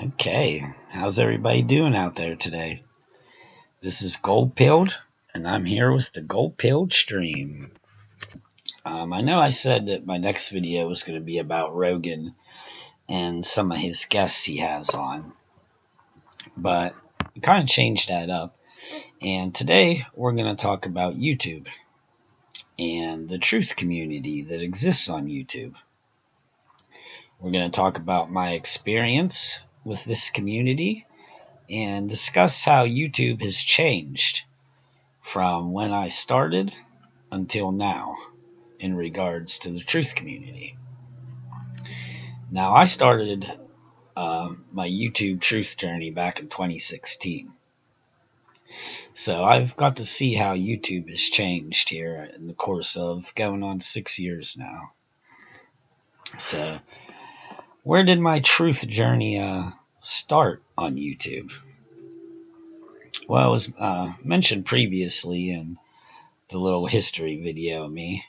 Okay, how's everybody doing out there today? This is Gold Pilled, and I'm here with the Gold Pilled stream. I know I said that my next video was going to be about Rogan and some of his guests he has on, but I kind of changed that up. And today we're going to talk about YouTube and the truth community that exists on YouTube. We're going to talk about my experience with this community and discuss how YouTube has changed from when I started until now in regards to the truth community. Now, I started my YouTube truth journey back in 2016. So I've got to see how YouTube has changed here in the course of going on 6 years now. So, where did my truth journey start on YouTube? Well, it was mentioned previously in the little history video of me.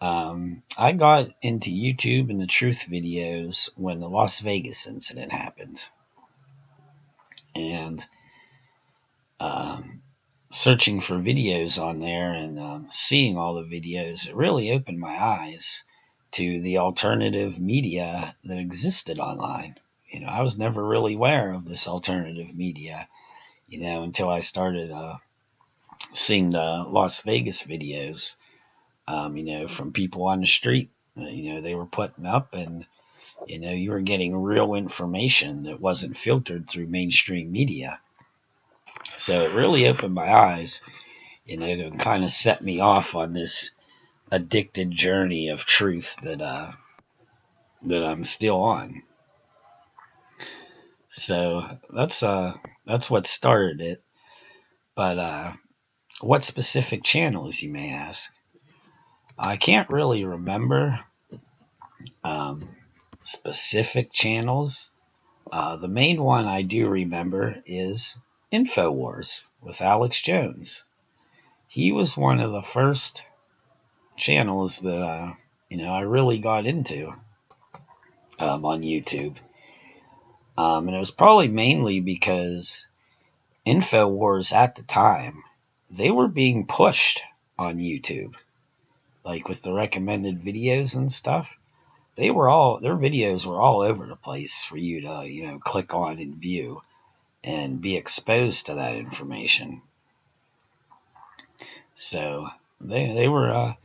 I got into YouTube and the truth videos when the Las Vegas incident happened. And searching for videos on there and seeing all the videos, it really opened my eyes to the alternative media that existed online. I was never really aware of this alternative media, until I started seeing the Las Vegas videos, from people on the street. They were putting up, and you were getting real information that wasn't filtered through mainstream media. So it really opened my eyes, and kind of set me off on this addicted journey of truth that I'm still on. So that's what started it. But what specific channels, you may ask? I can't really remember specific channels. The main one I do remember is InfoWars with Alex Jones. He was one of the first channels that I really got into on YouTube. And it was probably mainly because InfoWars at the time, they were being pushed on YouTube. Like with the recommended videos and stuff. Their videos were all over the place for you to, click on and view and be exposed to that information. So they were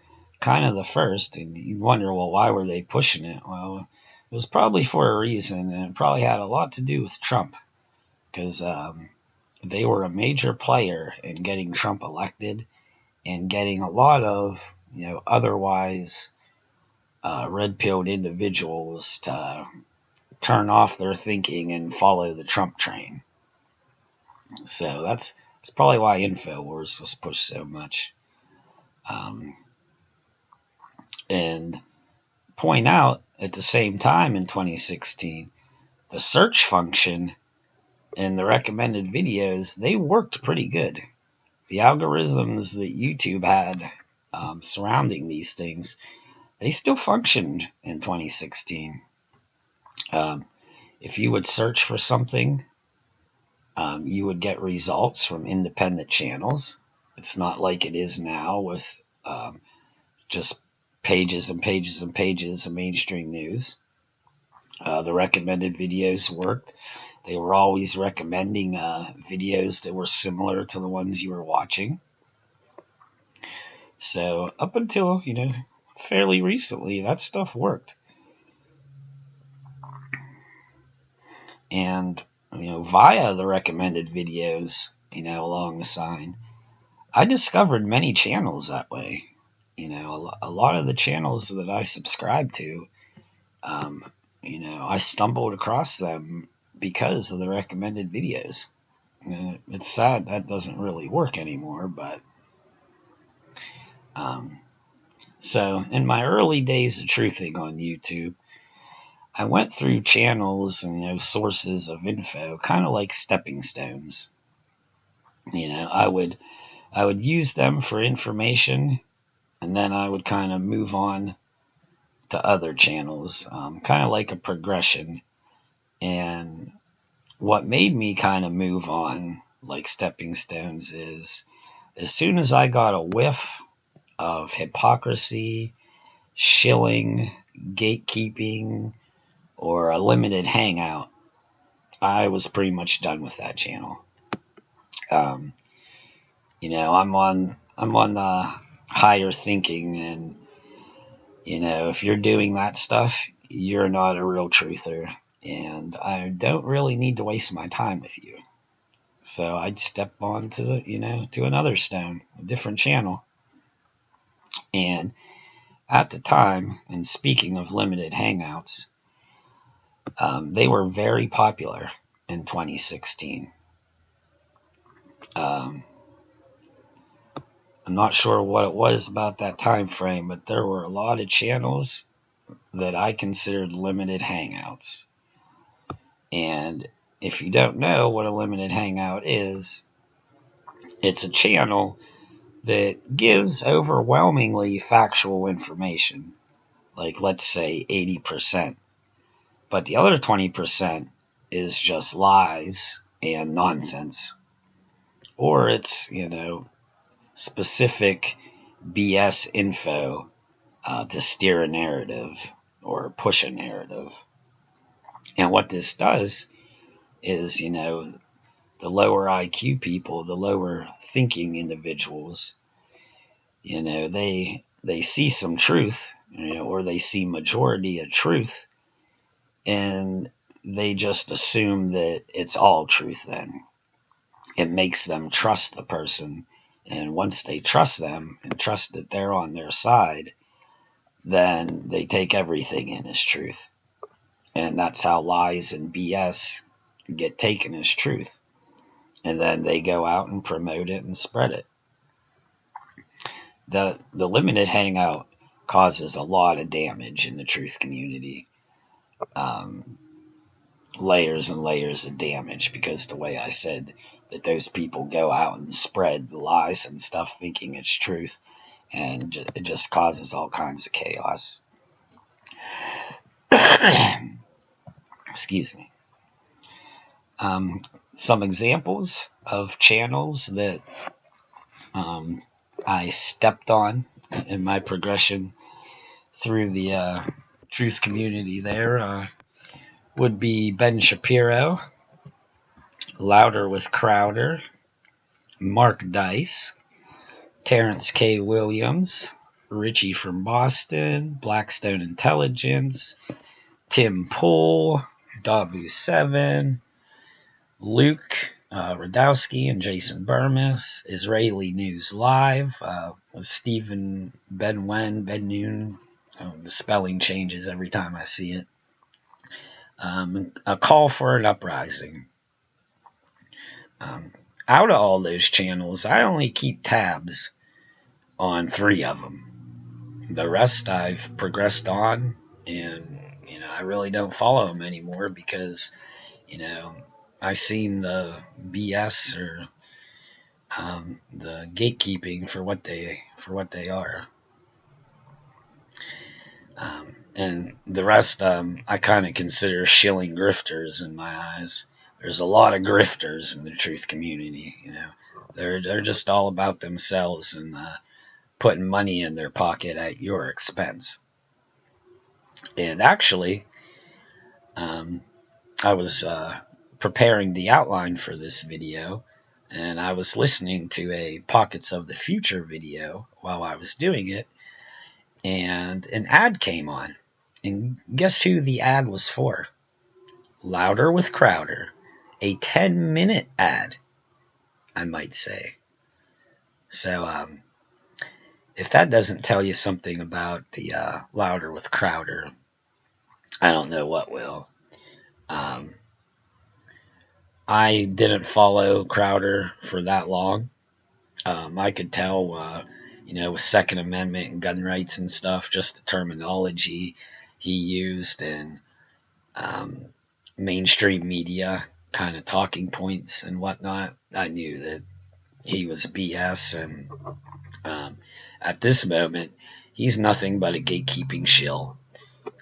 kind of the first, and you wonder, well, why were they pushing it? Well, it was probably for a reason, and it probably had a lot to do with Trump, because they were a major player in getting Trump elected and getting a lot of, otherwise red-pilled individuals to turn off their thinking and follow the Trump train. So that's probably why InfoWars was pushed so much. And point out at the same time in 2016, the search function and the recommended videos, they worked pretty good. The algorithms that YouTube had surrounding these things, they still functioned in 2016. If you would search for something, you would get results from independent channels. It's not like it is now with just pages and pages and pages of mainstream news. The recommended videos worked. They were always recommending videos that were similar to the ones you were watching. So up until, fairly recently, that stuff worked. And, via the recommended videos, along the sign, I discovered many channels that way. A lot of the channels that I subscribe to, I stumbled across them because of the recommended videos. It's sad that doesn't really work anymore, but so in my early days of truthing on YouTube, I went through channels and sources of info, kind of like stepping stones. I would use them for information, and then I would kind of move on to other channels, kind of like a progression. And what made me kind of move on, like stepping stones, is as soon as I got a whiff of hypocrisy, shilling, gatekeeping, or a limited hangout, I was pretty much done with that channel. Um, I'm on the higher thinking, and if you're doing that stuff, you're not a real truther, and I don't really need to waste my time with you. So I'd step on to another stone, a different channel. And at the time, and speaking of limited hangouts, they were very popular in 2016. Um, I'm not sure what it was about that time frame, but there were a lot of channels that I considered limited hangouts. And if you don't know what a limited hangout is, it's a channel that gives overwhelmingly factual information, like let's say 80%. But the other 20% is just lies and nonsense. Or it's, specific BS info to steer a narrative or push a narrative. And what this does is, the lower IQ people, the lower thinking individuals, they see some truth, or they see majority of truth, and they just assume that it's all truth. Then it makes them trust the person, and once they trust them and trust that they're on their side, then they take everything in as truth. And that's how lies and BS get taken as truth. And then they go out and promote it and spread it. The limited hangout causes a lot of damage in the truth community. Layers and layers of damage, because the way I said that those people go out and spread lies and stuff thinking it's truth, and it just causes all kinds of chaos. Excuse me. Some examples of channels that I stepped on in my progression through the truth community there would be Ben Shapiro, Louder with Crowder, Mark Dice, Terrence K. Williams, Richie from Boston, Blackstone Intelligence, Tim Pool, Dabu7, Luke Radowski and Jason Burmis, Israeli News Live with Stephen Ben-Noon. The spelling changes every time I see it. A Call for an Uprising. Out of all those channels, I only keep tabs on 3 of them. The rest I've progressed on, and I really don't follow them anymore because I seen the BS or the gatekeeping for what they are. And the rest I kind of consider shilling grifters in my eyes. There's a lot of grifters in the truth community. They're just all about themselves and putting money in their pocket at your expense. And actually, I was preparing the outline for this video, and I was listening to a Pockets of the Future video while I was doing it, and an ad came on. And guess who the ad was for? Louder with Crowder. A 10-minute ad, I might say. So, if that doesn't tell you something about the Louder with Crowder, I don't know what will. I didn't follow Crowder for that long. I could tell, with Second Amendment and gun rights and stuff, just the terminology he used and mainstream media kind of talking points and whatnot. I knew that he was BS, and at this moment, he's nothing but a gatekeeping shill,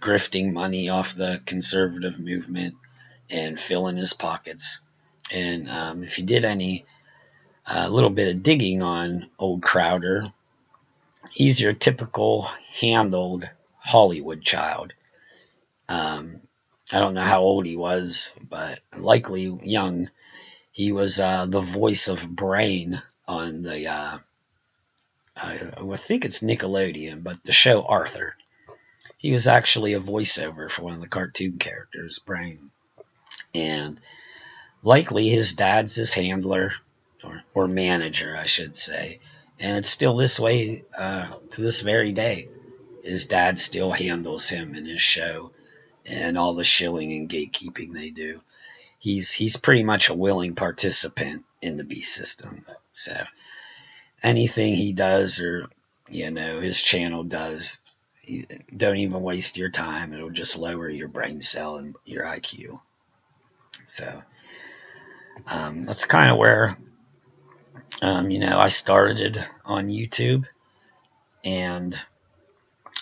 grifting money off the conservative movement and filling his pockets. And if you did any little bit of digging on old Crowder, he's your typical handled Hollywood child. I don't know how old he was, but likely young. He was the voice of Brain on the, I think it's Nickelodeon, but the show Arthur. He was actually a voiceover for one of the cartoon characters, Brain. And likely his dad's his handler, or manager, I should say. And it's still this way to this very day. His dad still handles him in his show and all the shilling and gatekeeping they do. He's pretty much a willing participant in the beast system. So anything he does, or his channel does, don't even waste your time. It'll just lower your brain cell and your IQ. So that's kind of where I started on YouTube, and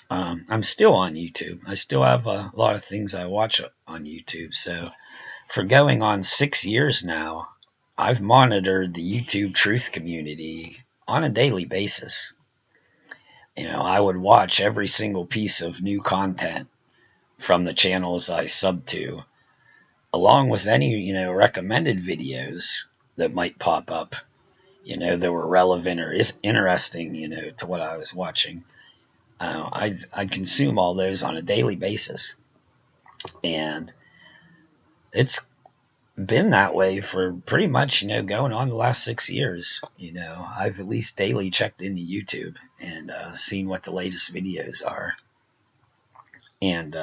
I'm still on YouTube. I still have a lot of things I watch on YouTube. So for going on 6 years now, I've monitored the YouTube truth community on a daily basis. I would watch every single piece of new content from the channels I sub to, along with any, recommended videos that might pop up, that were relevant or is interesting, to what I was watching. I'd consume all those on a daily basis. And it's been that way for pretty much, going on the last 6 years. I've at least daily checked into YouTube and seen what the latest videos are. And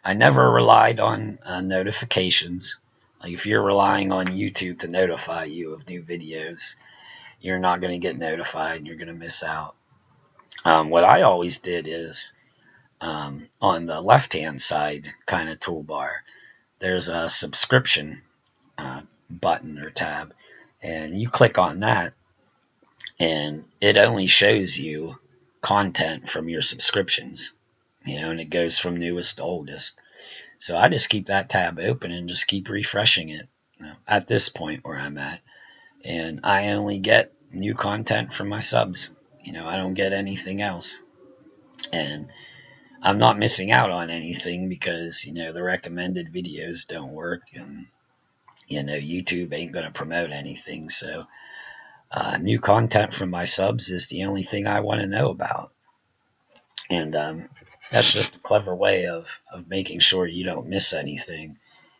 I never relied on notifications. Like, if you're relying on YouTube to notify you of new videos, you're not going to get notified and you're going to miss out. What I always did is on the left-hand side kind of toolbar, there's a subscription button or tab, and you click on that, and it only shows you content from your subscriptions, and it goes from newest to oldest. So I just keep that tab open and just keep refreshing it at this point where I'm at. And I only get new content from my subs. I don't get anything else. And I'm not missing out on anything because, the recommended videos don't work, and, YouTube ain't going to promote anything. So new content from my subs is the only thing I want to know about. And that's just a clever way of making sure you don't miss anything,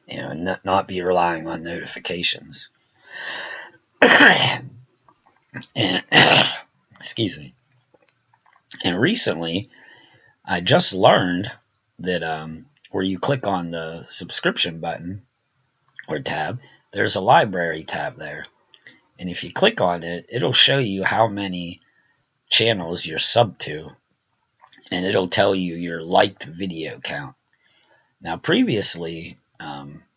and not be relying on notifications. And, excuse me. And recently, I just learned that where you click on the subscription button or tab, there's a library tab there. And if you click on it, it'll show you how many channels you're sub to, and it'll tell you your liked video count. Now, previously,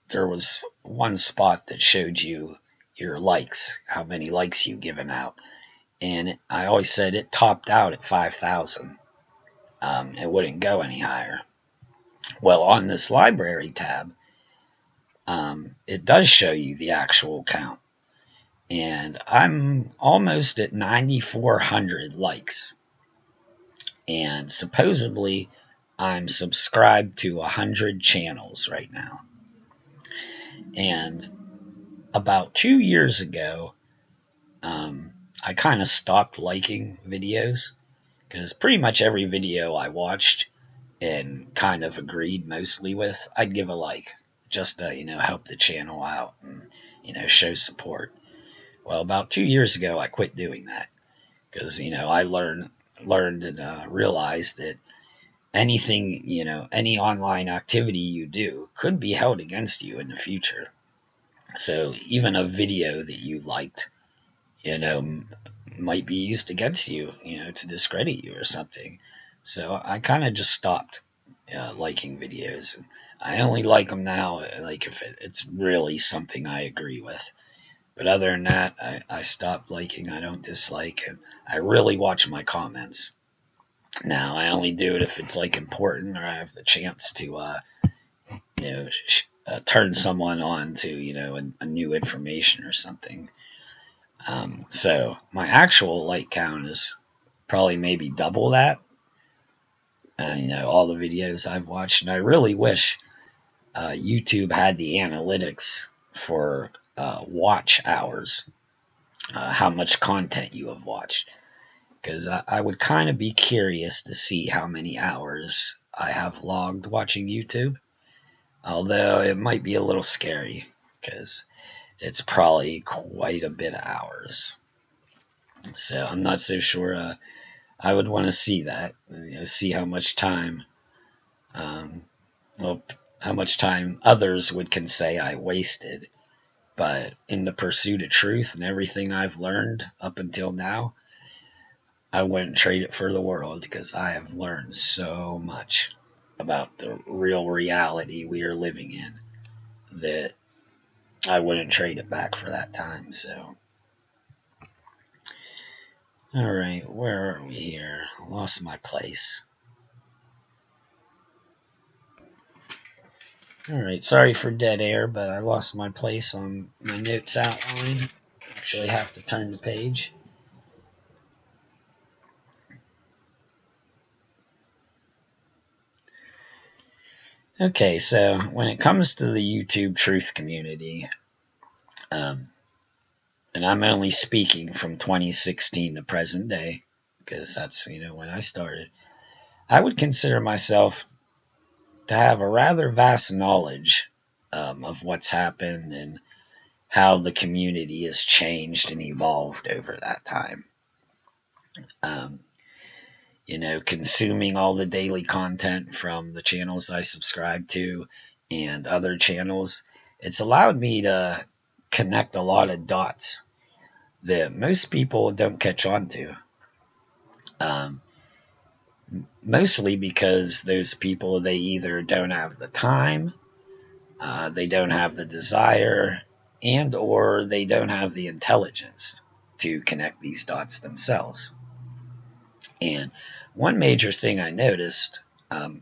there was one spot that showed you your likes, how many likes you've given out. And I always said it topped out at 5,000. It wouldn't go any higher. Well, on this library tab, it does show you the actual count. And I'm almost at 9,400 likes. And supposedly, I'm subscribed to 100 channels right now. And about 2 years ago, I kind of stopped liking videos, because pretty much every video I watched and kind of agreed mostly with, I'd give a like, just to, help the channel out and, show support. Well, about 2 years ago, I quit doing that, because, I learned and realized that anything, any online activity you do could be held against you in the future. So even a video that you liked, might be used against you, to discredit you or something. So I kind of just stopped liking videos. I only like them now, like if it's really something I agree with. But other than that, I stopped liking. I don't dislike, and I really watch my comments. Now, I only do it if it's like important or I have the chance to, turn someone on to, a new information or something. So my actual like count is probably maybe double that. All the videos I've watched, and I really wish YouTube had the analytics for watch hours, how much content you have watched, because I would kind of be curious to see how many hours I have logged watching YouTube. Although it might be a little scary because it's probably quite a bit of hours. So I'm not so sure. I would want to see that, see how much time, um, well, how much time others can say I wasted. But in the pursuit of truth and everything I've learned up until now, I wouldn't trade it for the world, because I have learned so much about the real reality we are living in that I wouldn't trade it back for that time. So, all right, where are we here? I lost my place. All right, sorry for dead air, but I lost my place on my notes outline. Actually, have to turn the page. Okay, so when it comes to the YouTube truth community, and I'm only speaking from 2016 to present day, because that's when I started, I would consider myself to have a rather vast knowledge of what's happened and how the community has changed and evolved over that time. Um, consuming all the daily content from the channels I subscribe to and other channels, it's allowed me to connect a lot of dots that most people don't catch on to. Um, Mostly because those people, they either don't have the time, they don't have the desire, and or they don't have the intelligence to connect these dots themselves. And one major thing I noticed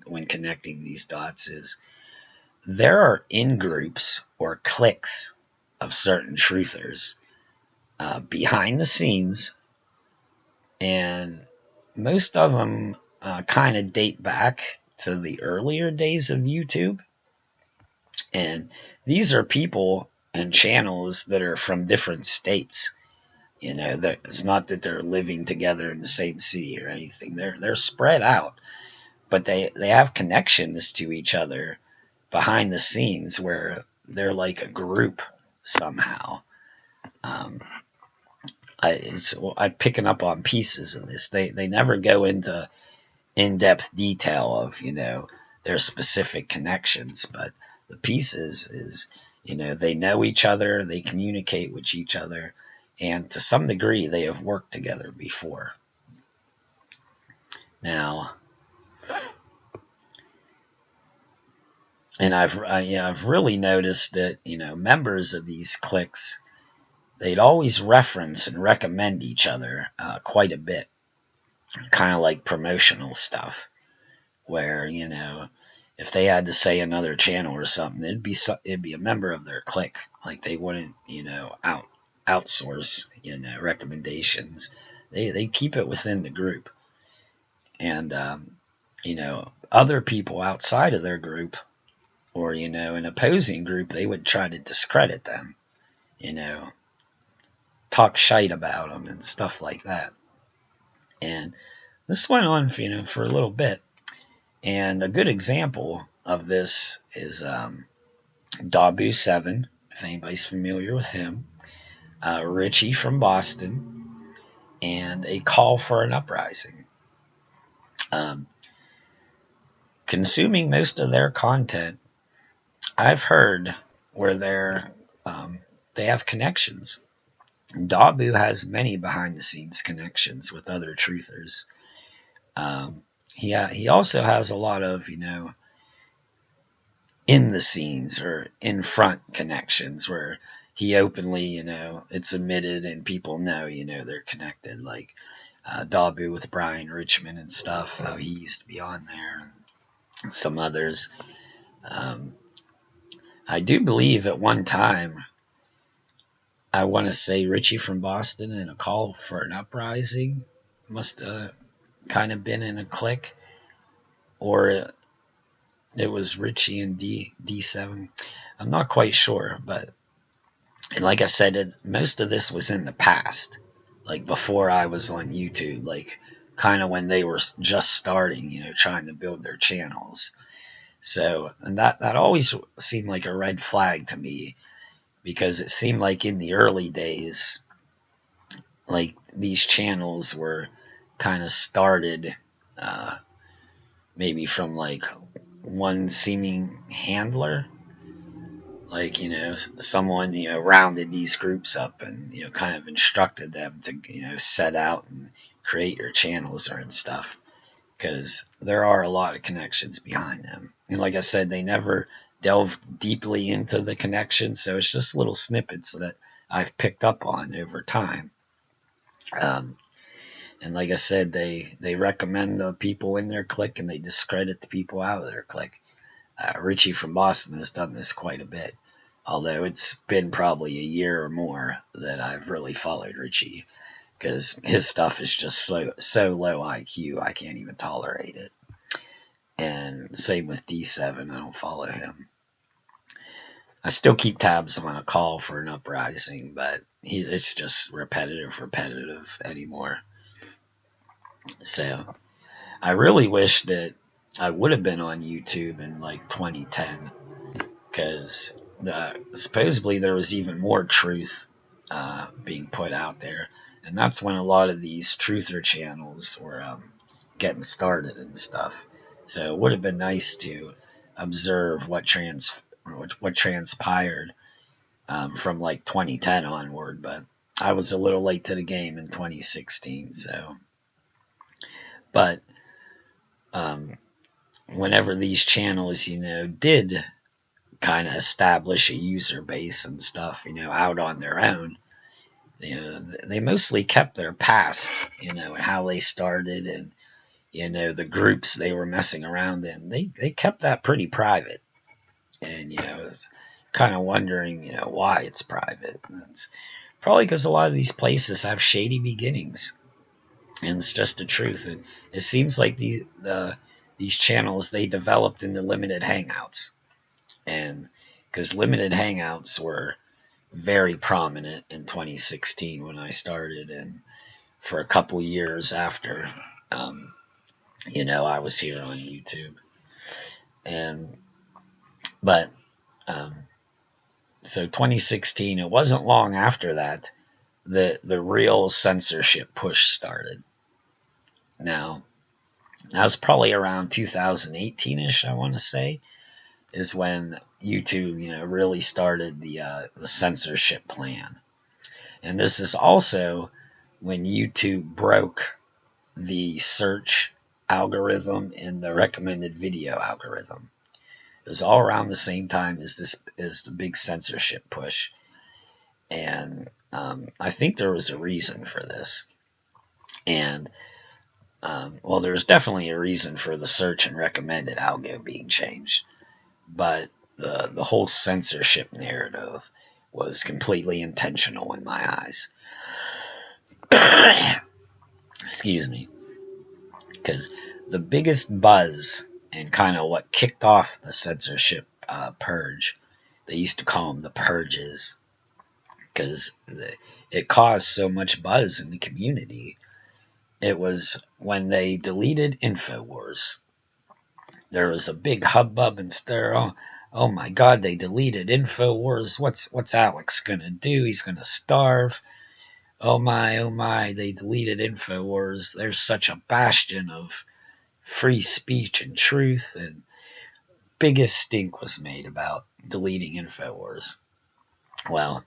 when connecting these dots is there are in-groups or cliques of certain truthers behind the scenes, and most of them kind of date back to the earlier days of YouTube. And these are people and channels that are from different states. That it's not that they're living together in the same city or anything. They're spread out, but they have connections to each other behind the scenes where they're like a group somehow. Um, I'm picking up on pieces of this. They never go into in-depth detail of their specific connections, but the pieces is they know each other, they communicate with each other, and to some degree they have worked together before. Now, and I've really noticed that members of these cliques, they'd always reference and recommend each other quite a bit, kind of like promotional stuff, where if they had to say another channel or something, it'd be a member of their clique. Like they wouldn't outsource recommendations. They keep it within the group, and other people outside of their group, or an opposing group, they would try to discredit them, talk shite about them and stuff like that. And this went on for a little bit. And a good example of this is Dabu7, if anybody's familiar with him, Richie from Boston, and A Call for an Uprising. Consuming most of their content, I've heard where they have connections. Dabu has many behind-the-scenes connections with other truthers. He also has a lot of in the scenes or in front connections where he openly, it's admitted and people know, they're connected. Like Dabu with Brian Richmond and stuff. How he used to be on there, and some others. Um, I do believe at one time, I want to say Richie from Boston and a call for an uprising must have kind of been in a clique, or it was Richie and D7. I'm not quite sure, but and like I said, most of this was in the past, like before I was on YouTube, like kind of when they were just starting, trying to build their channels. So, and that always seemed like a red flag to me, because it seemed like in the early days, like these channels were kind of started, uh, maybe from like one seeming handler, like someone rounded these groups up and kind of instructed them to set out and create your channels or and stuff, because there are a lot of connections behind them. And like I said, they never delve deeply into the connections, so it's just little snippets that I've picked up on over time. um, and like I said, they recommend the people in their clique and they discredit the people out of their clique. Richie from Boston has done this quite a bit, although it's been probably a year or more that I've really followed Richie, because his stuff is just so low IQ, I can't even tolerate it. And same with D7, I don't follow him. I still keep tabs on a call for an uprising, but it's just repetitive anymore. So I really wish that I would have been on YouTube in like 2010, because supposedly there was even more truth being put out there, and that's when a lot of these truther channels were getting started and stuff. So it would have been nice to observe what transpired from like 2010 onward, but I was a little late to the game in 2016. So, but um, whenever these channels, did kind of establish a user base and stuff, out on their own, they mostly kept their past, and how they started, and the groups they were messing around in. They kept that pretty private, and it's kind of wondering, why it's private. And it's probably because a lot of these places have shady beginnings, and it's just the truth. And it seems like these channels, they developed into limited hangouts, and because limited hangouts were very prominent in 2016 when I started, and for a couple years after, um, I was here on YouTube. And but um, so 2016, it wasn't long after that the real censorship push started. Now, that was probably around 2018ish, I want to say, is when YouTube, really started the censorship plan. And this is also when YouTube broke the search algorithm and the recommended video algorithm. It was all around the same time as the big censorship push, and I think there was a reason for this. And well, there was definitely a reason for the search and recommended algo being changed, but the whole censorship narrative was completely intentional in my eyes. Excuse me. Because the biggest buzz and kind of what kicked off the censorship purge, they used to call them the purges, because it caused so much buzz in the community. It was when they deleted InfoWars. There was a big hubbub and stir. Oh my God, they deleted InfoWars. What's Alex gonna do? He's gonna starve. Oh my, they deleted InfoWars. There's such a bastion of free speech and truth, and biggest stink was made about deleting InfoWars. Well,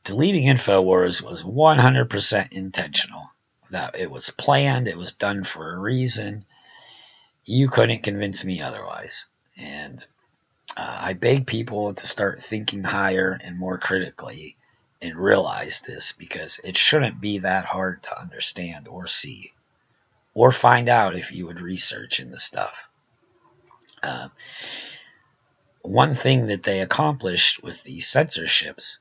deleting InfoWars was 100% intentional. That it was planned, it was done for a reason. You couldn't convince me otherwise. And I beg people to start thinking higher and more critically and realize this, because it shouldn't be that hard to understand or see or find out if you would research into stuff. Uh, one thing that they accomplished with these censorships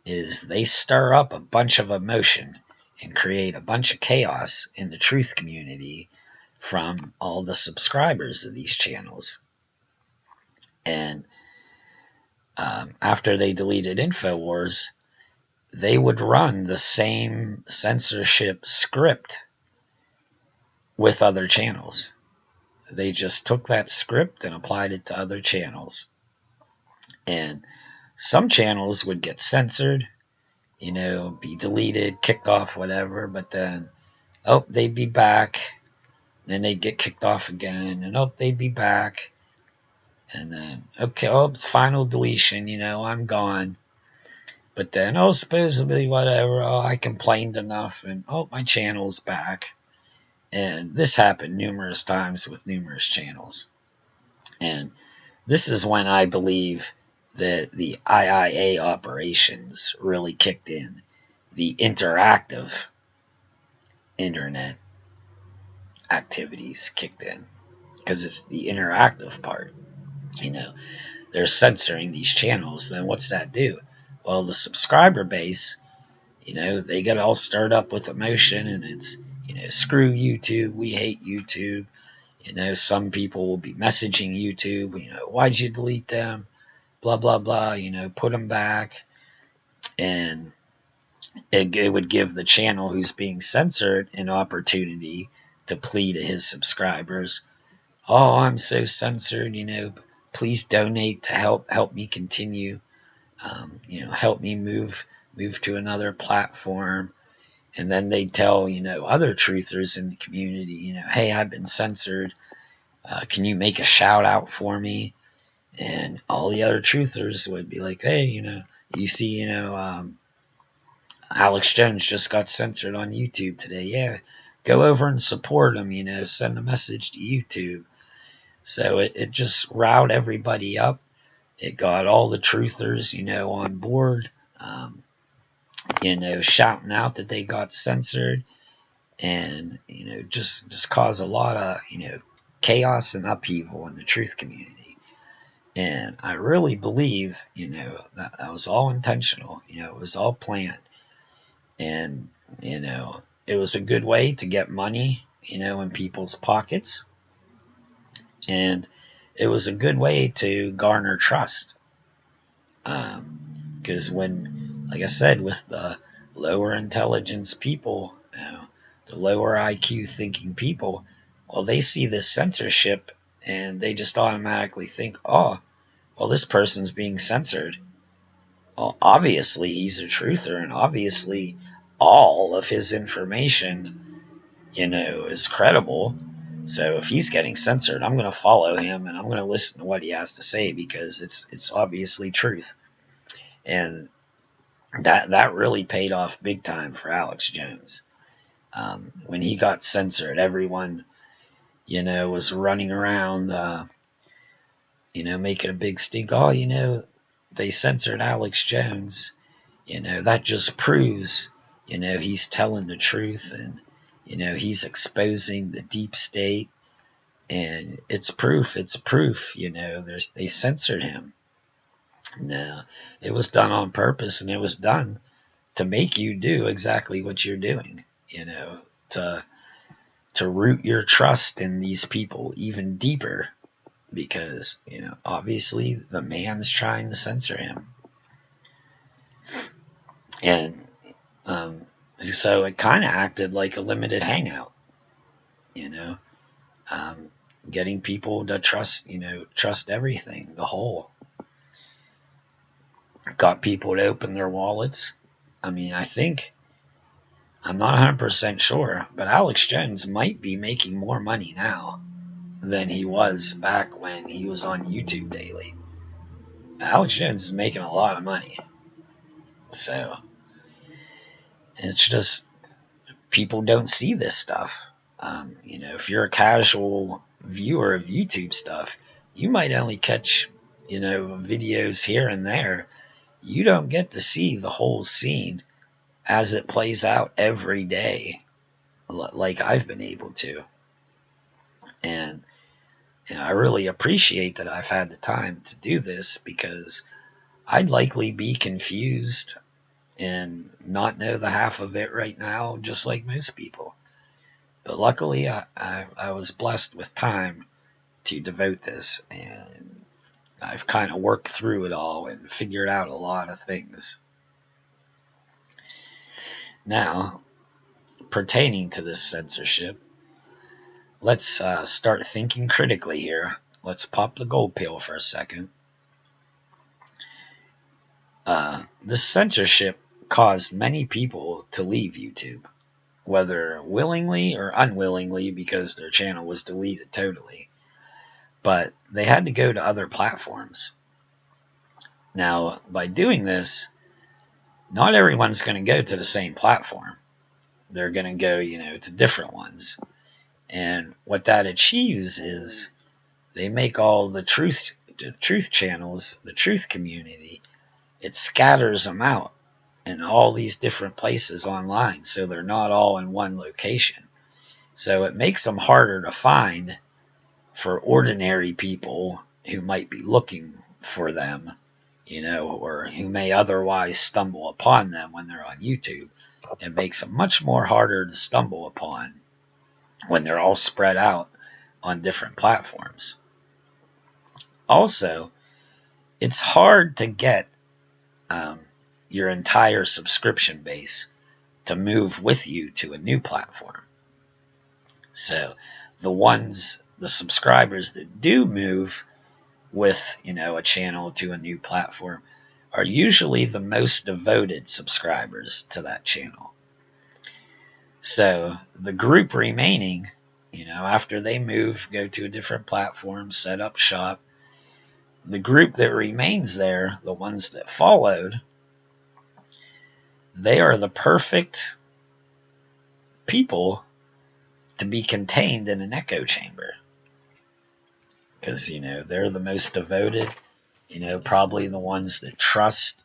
is they stir up a bunch of emotion and create a bunch of chaos in the truth community from all the subscribers of these channels. And after they deleted InfoWars, they would run the same censorship script with other channels. They just took that script and applied it to other channels. And some channels would get censored, be deleted, kicked off, whatever, but then, oh, they'd be back. Then they'd get kicked off again, and oh, they'd be back. And then, okay, oh, it's final deletion, I'm gone. But then, oh, supposedly, whatever, oh, I complained enough, and oh, my channel's back. And this happened numerous times with numerous channels. And this is when I believe that the IIA operations really kicked in. The interactive internet activities kicked in. Because it's the interactive part. They're censoring these channels. Then what's that do? Well, the subscriber base, they get all stirred up with emotion, and it's, screw YouTube, we hate YouTube. Some people will be messaging YouTube, why'd you delete them? Blah, blah, blah, put them back. And it would give the channel who's being censored an opportunity to plead to his subscribers. Oh, I'm so censored, please donate to help me continue. Help me move to another platform. And then they tell, other truthers in the community, hey, I've been censored. Can you make a shout out for me? And all the other truthers would be like, hey, you see, Alex Jones just got censored on YouTube today. Yeah, go over and support him, send a message to YouTube. So it just riled everybody up. It got all the truthers, on board, shouting out that they got censored, and, just cause a lot of, chaos and upheaval in the truth community. And I really believe, that was all intentional. It was all planned. And, it was a good way to get money, in people's pockets. And it was a good way to garner trust. Because when, like I said, with the lower intelligence people, the lower IQ thinking people, well, they see this censorship and they just automatically think, oh, well, this person's being censored. Well, obviously he's a truther, and obviously all of his information, is credible. So if he's getting censored, I'm going to follow him and I'm going to listen to what he has to say, because it's obviously truth. And that really paid off big time for Alex Jones. When he got censored, everyone, was running around, making a big stink. Oh, they censored Alex Jones. That just proves, he's telling the truth, and, he's exposing the deep state. And it's proof. They censored him. No, it was done on purpose, and it was done to make you do exactly what you're doing, to root your trust in these people even deeper, because, obviously the man's trying to censor him. And so it kind of acted like a limited hangout, getting people to trust everything, the whole. Got people to open their wallets. I mean, I'm not 100% sure, but Alex Jones might be making more money now than he was back when he was on YouTube daily. Alex Jones is making a lot of money. So it's just, people don't see this stuff. If you're a casual viewer of YouTube stuff, you might only catch, videos here and there. You don't get to see the whole scene as it plays out every day, like I've been able to. And I really appreciate that I've had the time to do this, because I'd likely be confused and not know the half of it right now, just like most people. But luckily, I was blessed with time to devote this, and I've kind of worked through it all and figured out a lot of things. Now, pertaining to this censorship, let's start thinking critically here. Let's pop the gold pill for a second. This censorship caused many people to leave YouTube, whether willingly or unwillingly, because their channel was deleted totally. But they had to go to other platforms. Now, by doing this, not everyone's going to go to the same platform. They're going to go, to different ones. And what that achieves is they make all the truth channels, the truth community, it scatters them out in all these different places online, so they're not all in one location. So it makes them harder to find for ordinary people who might be looking for them, or who may otherwise stumble upon them when they're on YouTube. It makes them much more harder to stumble upon when they're all spread out on different platforms. Also, it's hard to get your entire subscription base to move with you to a new platform. So the subscribers that do move with, a channel to a new platform are usually the most devoted subscribers to that channel. So the group remaining, after they move, go to a different platform, set up shop, the group that remains there, the ones that followed, they are the perfect people to be contained in an echo chamber. Because, they're the most devoted, probably the ones that trust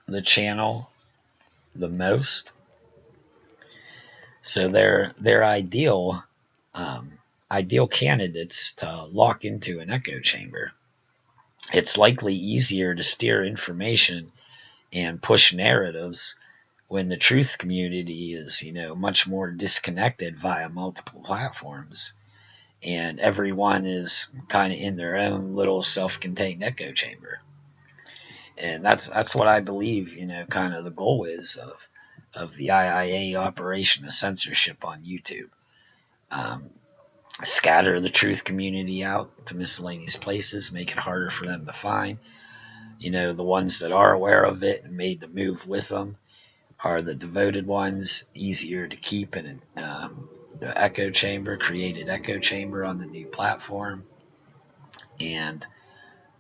the channel the most. So they're ideal candidates to lock into an echo chamber. It's likely easier to steer information and push narratives when the truth community is, much more disconnected via multiple platforms, and everyone is kind of in their own little self-contained echo chamber. And that's what I believe, kind of the goal is of the IIA operation of censorship on YouTube. Scatter the truth community out to miscellaneous places, make it harder for them to find. The ones that are aware of it and made the move with them are the devoted ones, easier to keep in the echo chamber, created echo chamber on the new platform. And,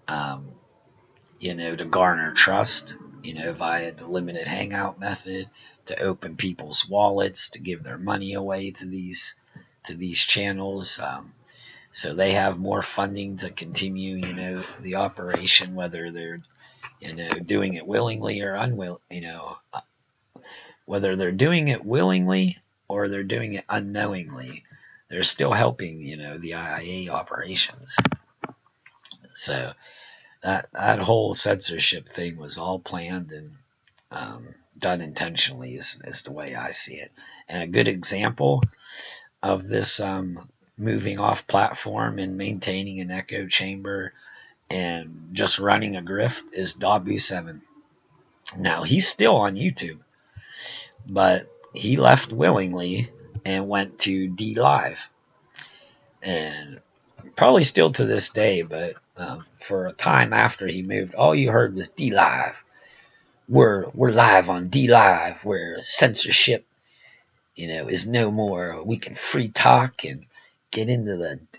to garner trust, via the limited hangout method, to open people's wallets, to give their money away to these channels. So they have more funding to continue, the operation, whether they're, doing it willingly or whether they're doing it willingly or they're doing it unknowingly, they're still helping, the IIA operations. So that whole censorship thing was all planned and done intentionally, is the way I see it. And a good example of this moving off platform and maintaining an echo chamber and just running a grift is Dabu7. Now, he's still on YouTube, but he left willingly and went to D-Live. And probably still to this day, but for a time after he moved, all you heard was D-Live. We're live on D-Live, where censorship, is no more. We can free talk and get into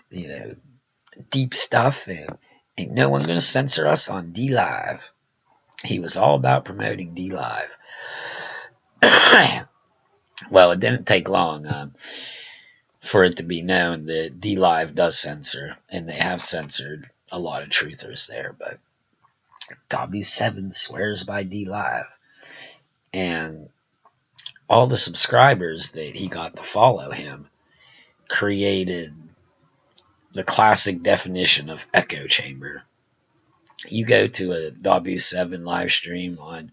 the, deep stuff, and ain't no one going to censor us on D-Live. He was all about promoting D-Live. Well, it didn't take long for it to be known that D-Live does censor, and they have censored a lot of truthers there, but W7 swears by D-Live. And all the subscribers that he got to follow him created the classic definition of echo chamber. You go to a W7 live stream on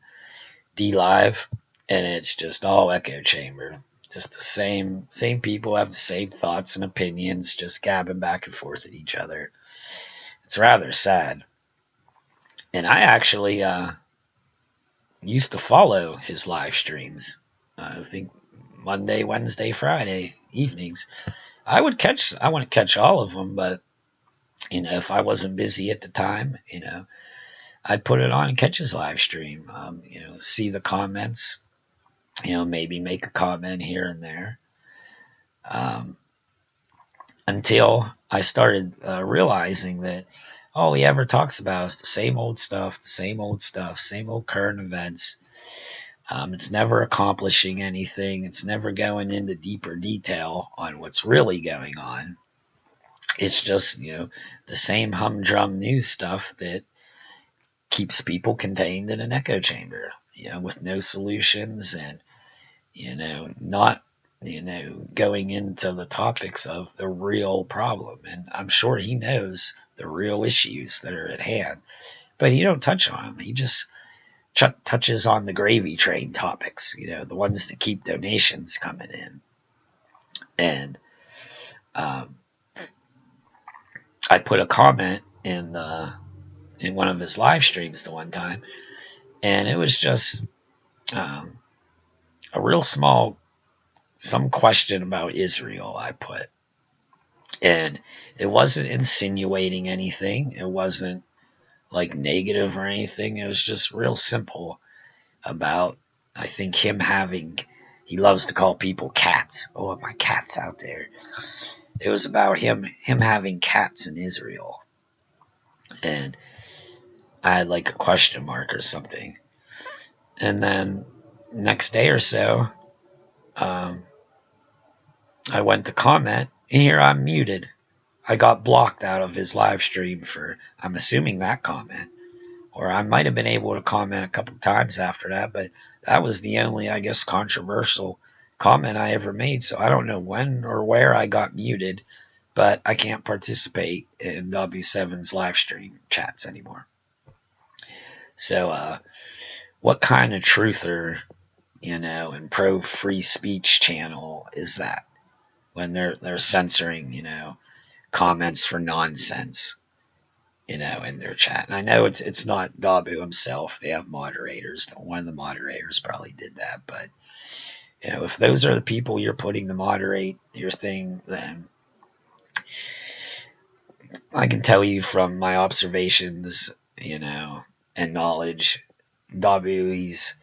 D Live, and it's just all echo chamber. Just the same people have the same thoughts and opinions, just gabbing back and forth at each other. It's rather sad. And I actually used to follow his live streams. I think Monday, Wednesday, Friday evenings. I want to catch all of them, but if I wasn't busy at the time, I'd put it on and catch his live stream. See the comments. Maybe make a comment here and there. Until I started realizing that all he ever talks about is the same old stuff, same old current events. It's never accomplishing anything. It's never going into deeper detail on what's really going on. It's just, the same humdrum news stuff that keeps people contained in an echo chamber, with no solutions and, not, going into the topics of the real problem. And I'm sure he knows the real issues that are at hand, but he don't touch on them. He just touches on the gravy train topics, the ones that keep donations coming in. And I put a comment in one of his live streams the one time, and it was just a real some question about Israel I put. And it wasn't insinuating anything. It wasn't like negative or anything. It was just real simple about, I think, he loves to call people cats. Oh, my cat's out there. It was about him having cats in Israel. And I had like a question mark or something. And then next day or so, I went to comment, and here I'm muted. I got blocked out of his live stream for, I'm assuming, that comment. Or I might have been able to comment a couple of times after that, but that was the only, I guess, controversial comment I ever made. So I don't know when or where I got muted, but I can't participate in W7's live stream chats anymore. So, what kind of truther, and pro free speech channel is that when they're censoring, comments for nonsense, in their chat? And I know it's not Dabu himself. They have moderators. One of the moderators probably did that, but if those are the people you're putting to moderate your thing, then I can tell you from my observations, and knowledge, Dabu,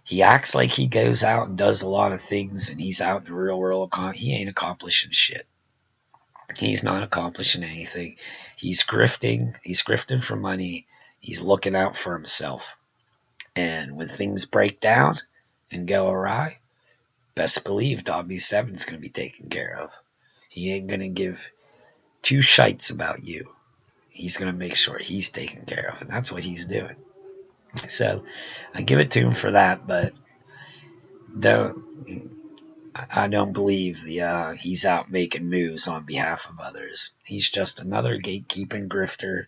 he acts like he goes out and does a lot of things, and he's out in the real world. He ain't accomplishing shit. He's not accomplishing anything. He's grifting. He's grifting for money. He's looking out for himself. And when things break down and go awry, best believe W7 is going to be taken care of. He ain't going to give two shites about you. He's going to make sure he's taken care of, and that's what he's doing. So I give it to him for that, but I don't believe he's out making moves on behalf of others. He's just another gatekeeping grifter,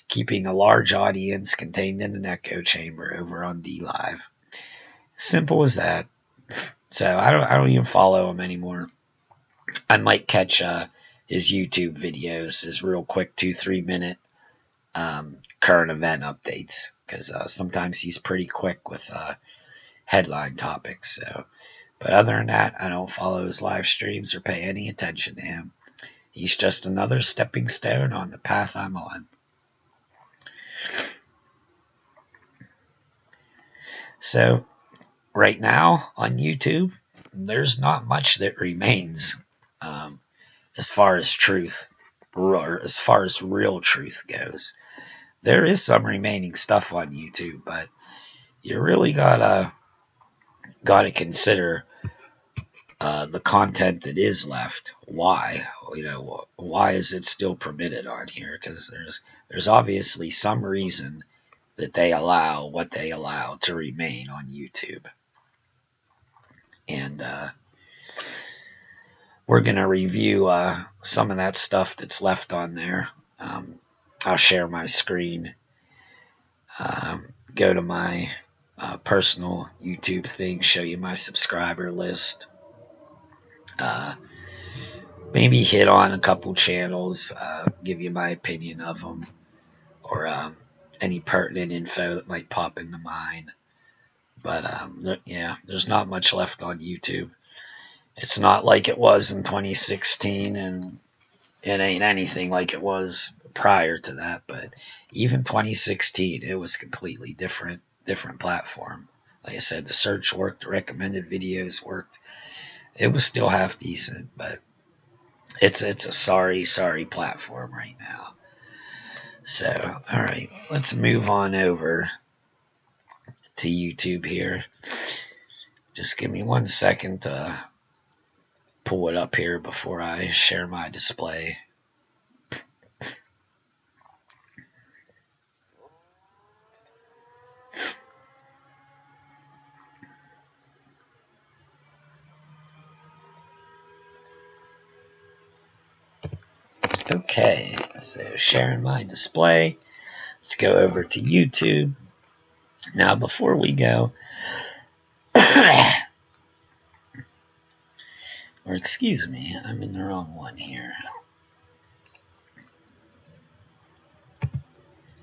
keeping a large audience contained in an echo chamber over on D Live. Simple as that. So I don't even follow him anymore. I might catch his YouTube videos, his real quick 2-3 minute current event updates, because sometimes he's pretty quick with headline topics. So, but other than that, I don't follow his live streams or pay any attention to him. He's just another stepping stone on the path I'm on. So right now on YouTube, there's not much that remains as far as truth, or as far as real truth goes. There is some remaining stuff on YouTube, but you really gotta consider the content that is left. Why? Why is it still permitted on here? Because there's obviously some reason that they allow what they allow to remain on YouTube. And we're going to review some of that stuff that's left on there. I'll share my screen, go to my personal YouTube thing, show you my subscriber list, maybe hit on a couple channels, give you my opinion of them, or any pertinent info that might pop into mind. But yeah, there's not much left on YouTube. It's not like it was in 2016, and it ain't anything like it was prior to that. But even 2016, it was completely different platform. Like I said, the search worked, the recommended videos worked. It was still half decent, but it's a sorry platform right now. So, all right, let's move on over to YouTube here. Just give me 1 second to pull it up here before I share my display. Okay, so sharing my display. Let's go over to YouTube. Now, before we go, or excuse me, I'm in the wrong one here.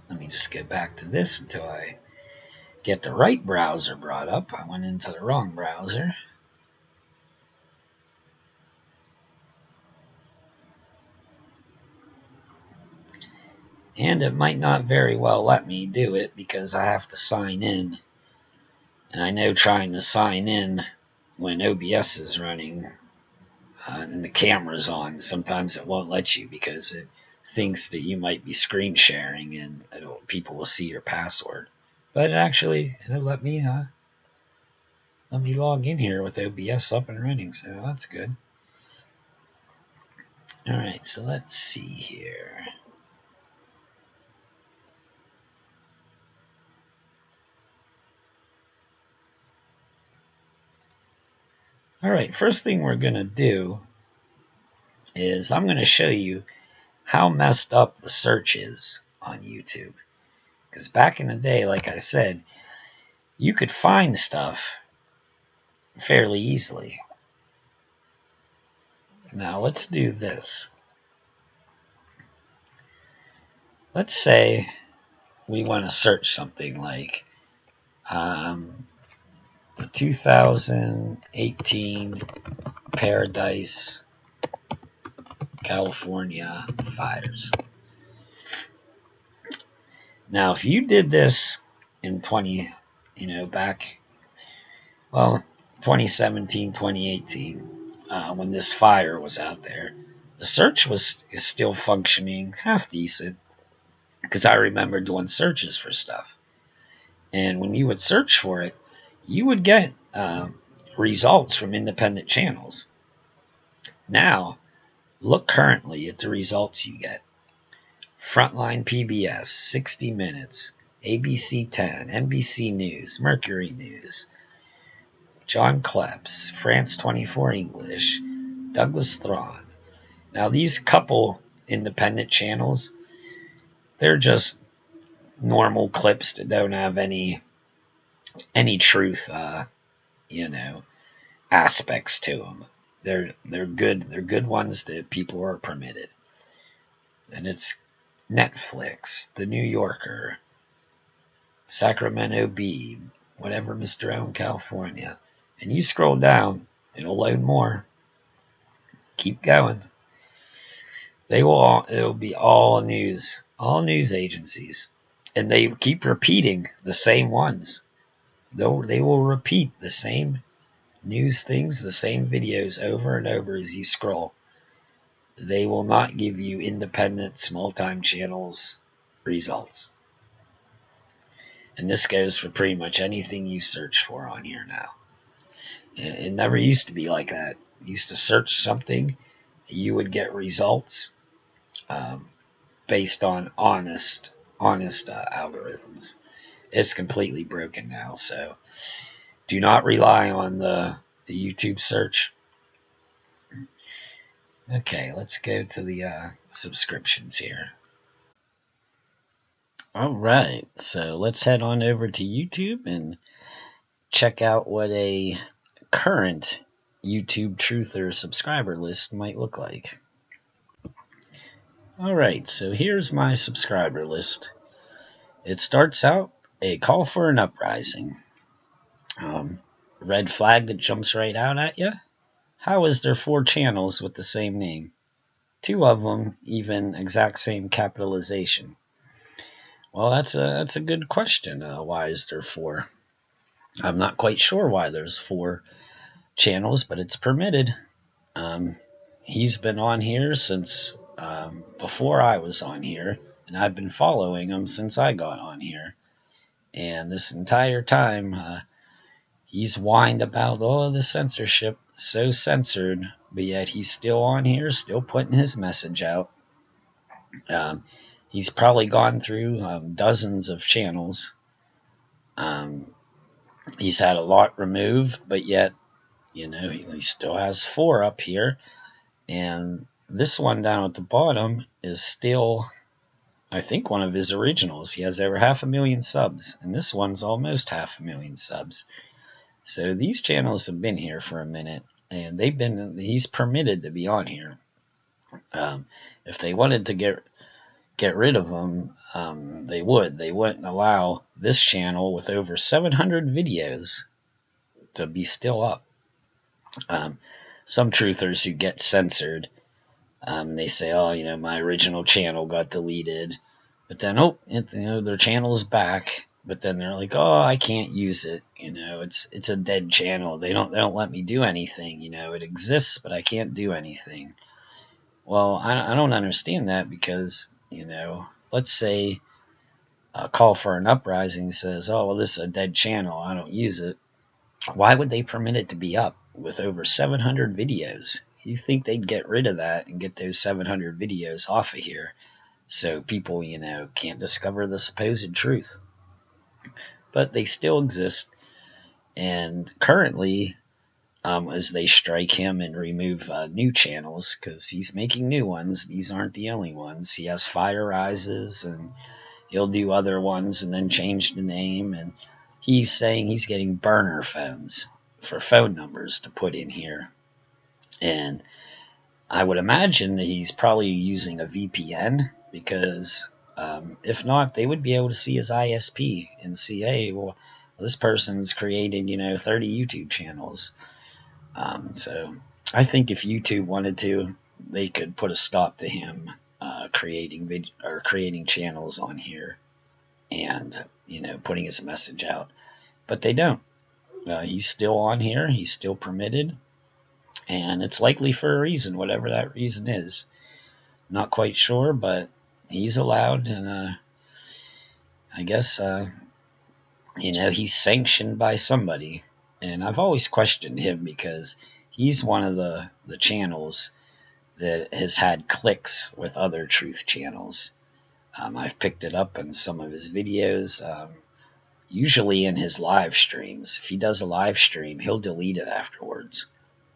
Let me just get back to this until I get the right browser brought up. I went into the wrong browser. And it might not very well let me do it because I have to sign in. And I know trying to sign in when OBS is running and the camera's on, sometimes it won't let you because it thinks that you might be screen sharing and people will see your password. But it'll let me log in here with OBS up and running, so that's good. All right, so let's see here. All right, first thing we're going to do is I'm going to show you how messed up the search is on YouTube. Because back in the day, like I said, you could find stuff fairly easily. Now let's do this. Let's say we want to search something like the 2018 Paradise, California fires. Now, if you did this in 2017, 2018, when this fire was out there, the search is still functioning half decent because I remember doing searches for stuff. And when you would search for it, you would get results from independent channels. Now, look currently at the results you get. Frontline PBS, 60 Minutes, ABC 10, NBC News, Mercury News, John Klebs, France 24 English, Douglas Thron. Now, these couple independent channels, they're just normal clips that don't have any truth, aspects to them. They're good ones that people are permitted. And it's Netflix, The New Yorker, Sacramento Bee, whatever, Mr. O in California. And you scroll down, it'll load more. Keep going. It'll be all news agencies. And they keep repeating the same ones. They will repeat the same news things, the same videos over and over as you scroll. They will not give you independent, small-time channels results. And this goes for pretty much anything you search for on here now. It never used to be like that. You used to search something, you would get results based on honest algorithms. It's completely broken now, so do not rely on the YouTube search. Okay, let's go to the subscriptions here. All right, so let's head on over to YouTube and check out what a current YouTube truther subscriber list might look like. All right, so here's my subscriber list. It starts out a call for an uprising. Red flag that jumps right out at you. How is there 4 channels with the same name? 2 of them even exact same capitalization. Well, that's a good question. Why is there 4? I'm not quite sure why there's 4 channels, but it's permitted. He's been on here since before I was on here, and I've been following him since I got on here. And this entire time, he's whined about all the censorship, so censored, but yet he's still on here, still putting his message out. He's probably gone through dozens of channels. He's had a lot removed, but yet, he still has 4 up here. And this one down at the bottom is still, I think, one of his originals. He has over 500,000 subs, and this one's almost 500,000 subs. So these channels have been here for a minute, and he's permitted to be on here. If they wanted to get rid of them, they would. They wouldn't allow this channel with over 700 videos to be still up. Some truthers who get censored, they say, "Oh, my original channel got deleted," but then their channel's back. But then they're like, "Oh, I can't use it. It's a dead channel. They don't let me do anything. It exists, but I can't do anything." Well, I don't understand that because let's say a call for an uprising says, "Oh, well, this is a dead channel. I don't use it." Why would they permit it to be up with over 700 videos? You think they'd get rid of that and get those 700 videos off of here so people, can't discover the supposed truth? But they still exist. And currently, as they strike him and remove new channels, because he's making new ones, these aren't the only ones. He has Fire Rises, and he'll do other ones and then change the name. And he's saying he's getting burner phones for phone numbers to put in here. And I would imagine that he's probably using a VPN because if not, they would be able to see his ISP and see, hey, well, this person's created, 30 YouTube channels. So I think if YouTube wanted to, they could put a stop to him creating channels on here and putting his message out. But they don't. He's still on here. He's still permitted. And it's likely for a reason, whatever that reason is. Not quite sure, but he's allowed, and I guess he's sanctioned by somebody. And I've always questioned him because he's one of the channels that has had clicks with other truth channels. I've picked it up in some of his videos, usually in his live streams. If he does a live stream, he'll delete it afterwards.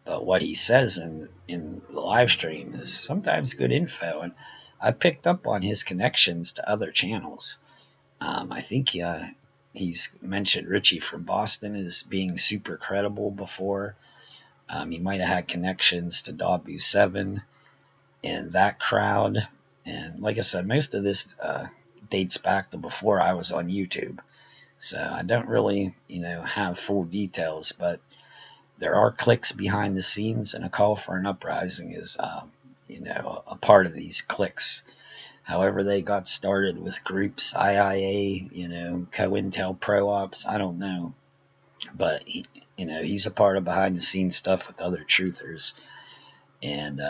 But what he says in the live stream is sometimes good info, and I picked up on his connections to other channels. I think he's mentioned Richie from Boston as being super credible before. He might have had connections to Dabu7 and that crowd. And like I said, most of this dates back to before I was on YouTube. So I don't really, have full details, but there are cliques behind the scenes, and a call for an uprising is, a part of these cliques. However, they got started with groups, IIA, COINTEL Pro Ops, I don't know. But, he's a part of behind the scenes stuff with other truthers. And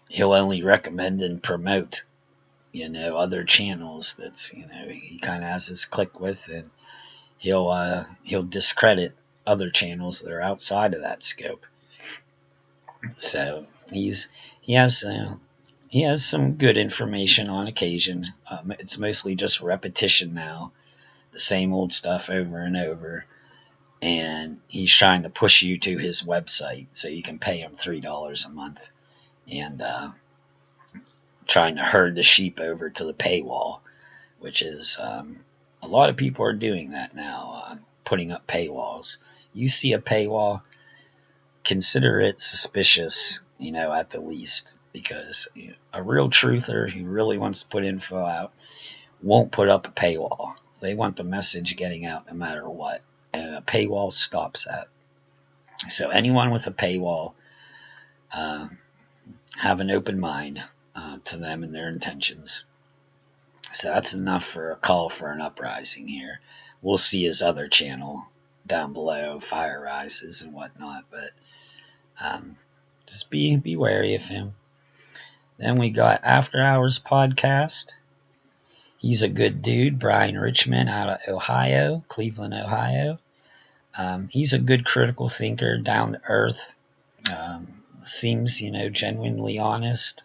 he'll only recommend and promote, other channels that's, he kind of has his clique with, and he'll discredit other channels that are outside of that scope. So he has some good information on occasion. It's mostly just repetition now, the same old stuff over and over. And he's trying to push you to his website so you can pay him $3 a month. and trying to herd the sheep over to the paywall, which is a lot of people are doing that now, putting up paywalls. You see a paywall, consider it suspicious, at the least, because a real truther who really wants to put info out won't put up a paywall. They want the message getting out no matter what, and a paywall stops that. So anyone with a paywall, uh, have an open mind to them and their intentions. So that's enough for a call for an uprising here. We'll see his other channel down below, Fire Rises and whatnot, but just be wary of him. Then we got After Hours Podcast. He's a good dude, Brian Richmond out of Ohio, Cleveland, Ohio. He's a good critical thinker, down to earth. Seems, genuinely honest.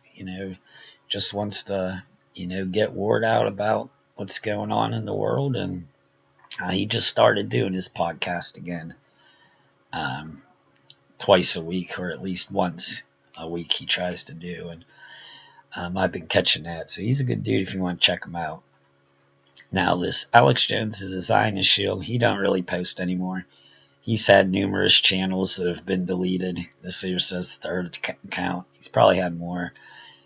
Just wants to, get word out about what's going on in the world. And he just started doing his podcast again, twice a week, or at least once a week he tries to do. And I've been catching that. So he's a good dude if you want to check him out. Now, this Alex Jones is a Zionist shield. He don't really post anymore. He's had numerous channels that have been deleted. This here says third account. He's probably had more.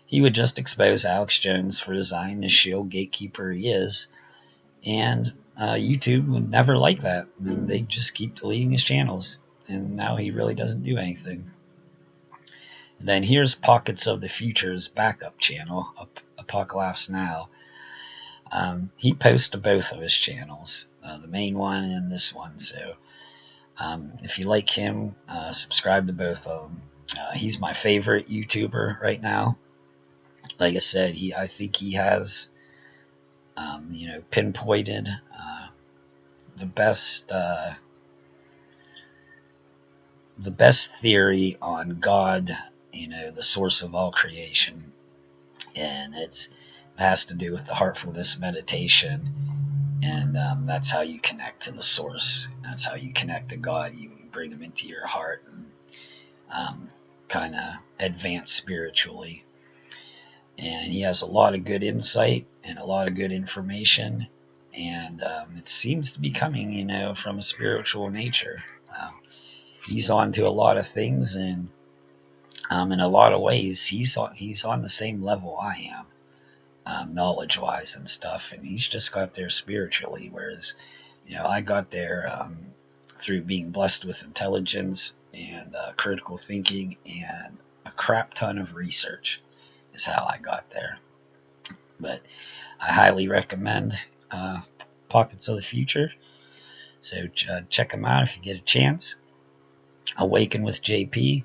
He would just expose Alex Jones for the Zionist shield gatekeeper he is. And YouTube would never like that. And they just keep deleting his channels. And now he really doesn't do anything. And then here's Pockets of the Future's backup channel, Apocalypse Now. He posts to both of his channels, the main one and this one. So if you like him, subscribe to both of them. He's my favorite YouTuber right now. Like I said, I think he has, pinpointed the best theory on God, the source of all creation, and it has to do with the heartfulness meditation. And that's how you connect to the source. That's how you connect to God. You bring him into your heart and kind of advance spiritually. And he has a lot of good insight and a lot of good information. And it seems to be coming, from a spiritual nature. He's on to a lot of things, and in a lot of ways, he's on the same level I am. Knowledge-wise and stuff, and he's just got there spiritually, whereas I got there through being blessed with intelligence and critical thinking and a crap ton of research is how I got there. But I highly recommend Pockets of the Future, so check him out if you get a chance. Awaken with JP,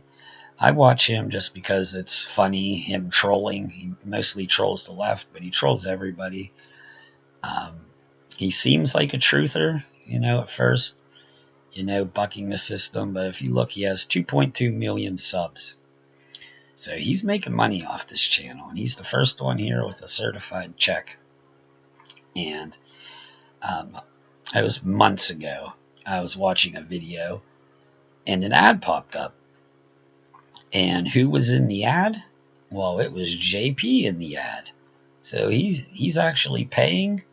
I watch him just because it's funny, him trolling. He mostly trolls the left, but he trolls everybody. He seems like a truther, at first, bucking the system. But if you look, he has 2.2 million subs. So he's making money off this channel. And he's the first one here with a certified check. And it was months ago. I was watching a video, and an ad popped up. And who was in the ad? Well, it was JP in the ad. So he's actually paying,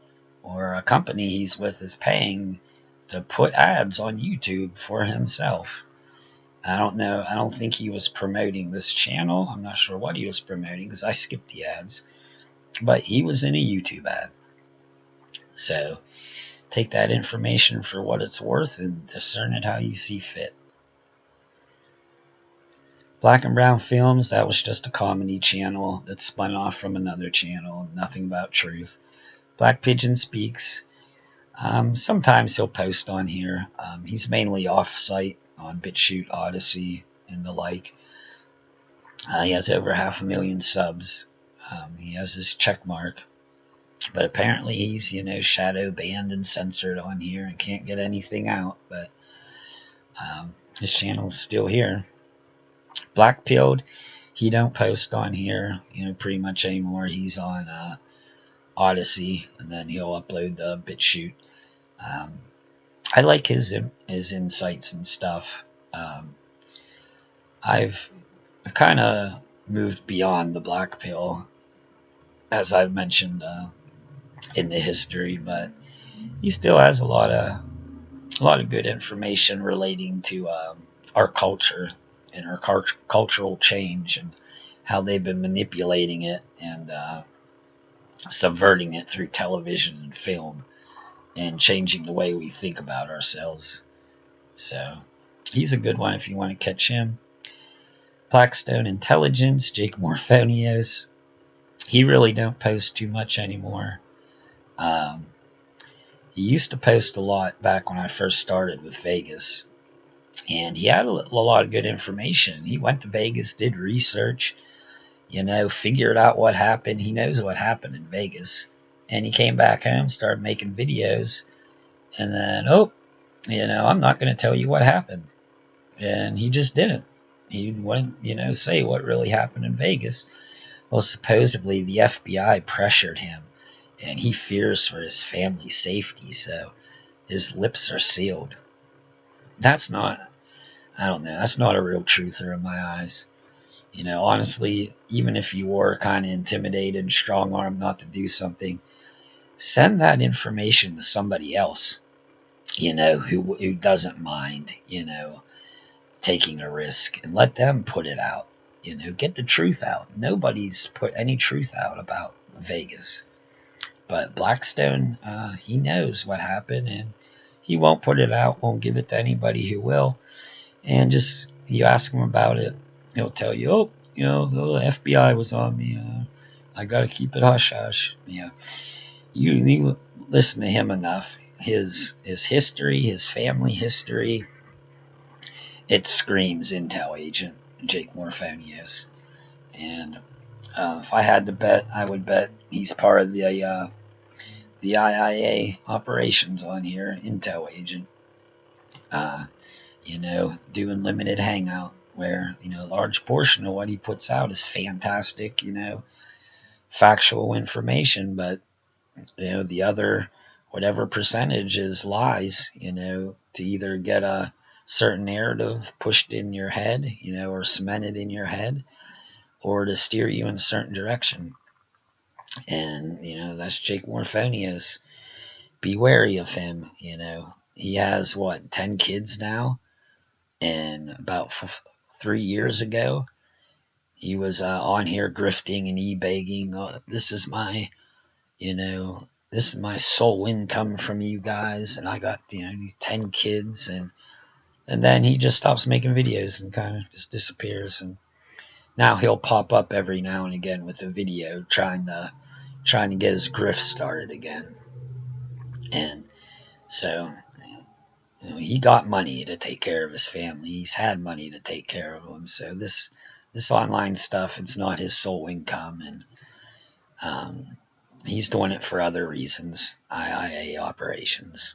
or a company he's with is paying to put ads on YouTube for himself. I don't know. I don't think he was promoting this channel. I'm not sure what he was promoting because I skipped the ads. But he was in a YouTube ad. So take that information for what it's worth and discern it how you see fit. Black and Brown Films, that was just a comedy channel that spun off from another channel, nothing about truth. Black Pigeon Speaks, sometimes he'll post on here. He's mainly off-site on BitChute, Odyssey, and the like. He has over 500,000 subs. He has his check mark. But apparently he's, shadow banned and censored on here and can't get anything out. But his channel is still here. Black Pilled, he don't post on here, pretty much anymore. He's on Odyssey, and then he'll upload the BitChute. I like his insights and stuff. I've kind of moved beyond the black pill, as I've mentioned in the history, but he still has a lot of good information relating to our culture and our cultural change and how they've been manipulating it and subverting it through television and film and changing the way we think about ourselves. So he's a good one if you want to catch him. Blackstone Intelligence, Jake Morphonios. He really don't post too much anymore. Um, he used to post a lot back when I first started with Vegas, and he had a lot of good information. He went to Vegas, did research, figured out what happened. He knows what happened in Vegas, and he came back home, started making videos, and then I'm not going to tell you what happened, and he just didn't. He wouldn't, say what really happened in Vegas. Well, supposedly the FBI pressured him, and he fears for his family's safety, so his lips are sealed. That's not, I don't know, that's not a real truther in my eyes. Honestly, even if you were kind of intimidated and strong armed not to do something, send that information to somebody else, who doesn't mind, taking a risk, and let them put it out. Get the truth out. Nobody's put any truth out about Vegas. But Blackstone, he knows what happened, and he won't put it out, won't give it to anybody who will. And just, you ask him about it, he'll tell you, the FBI was on me. I got to keep it hush-hush. You listen to him enough. His history, his family history, it screams intel agent Jake Morphonios. And if I had to bet, I would bet he's part of the IIA operations on here, intel agent. Doing limited hangout where, a large portion of what he puts out is fantastic, factual information, but, the other, whatever percentage is lies, to either get a certain narrative pushed in your head, or cemented in your head, or to steer you in a certain direction. And, that's Jake Morphonius. Be wary of him, He has, 10 kids now? And about 3 years ago, he was on here grifting and e-begging. This is my sole income from you guys, and I got these 10 kids, and then he just stops making videos and kind of just disappears. And now he'll pop up every now and again with a video trying to get his grift started again. And so he got money to take care of his family. He's had money to take care of them. So this online stuff, it's not his sole income, and he's doing it for other reasons. IIA operations.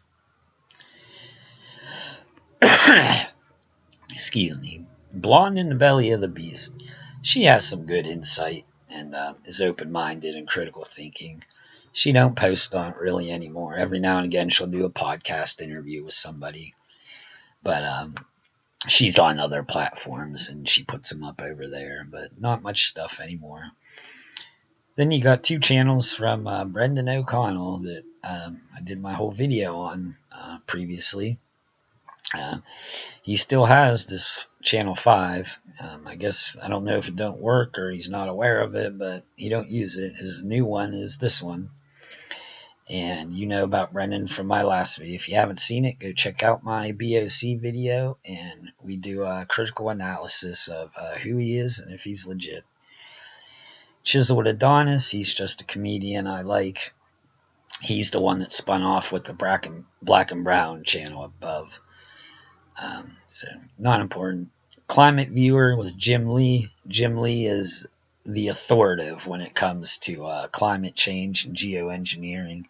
Excuse me. Blonde in the belly of the beast. She has some good insight and is open-minded and critical thinking. She don't post on it really anymore. Every now and again, she'll do a podcast interview with somebody. But she's on other platforms, and she puts them up over there. But not much stuff anymore. Then you got 2 channels from Brendan O'Connell that I did my whole video on previously. He still has this channel 5. I guess, I don't know if it don't work or he's not aware of it, but he don't use it. His new one is this one. And you know about Brendan from my last video. If you haven't seen it, go check out my BOC video, and we do a critical analysis of who he is and if he's legit. Chiseled Adonis, he's just a comedian I like. He's the one that spun off with the Black and Brown channel above. So, not important. Climate Viewer with Jim Lee. Jim Lee is the authoritative when it comes to climate change and geoengineering.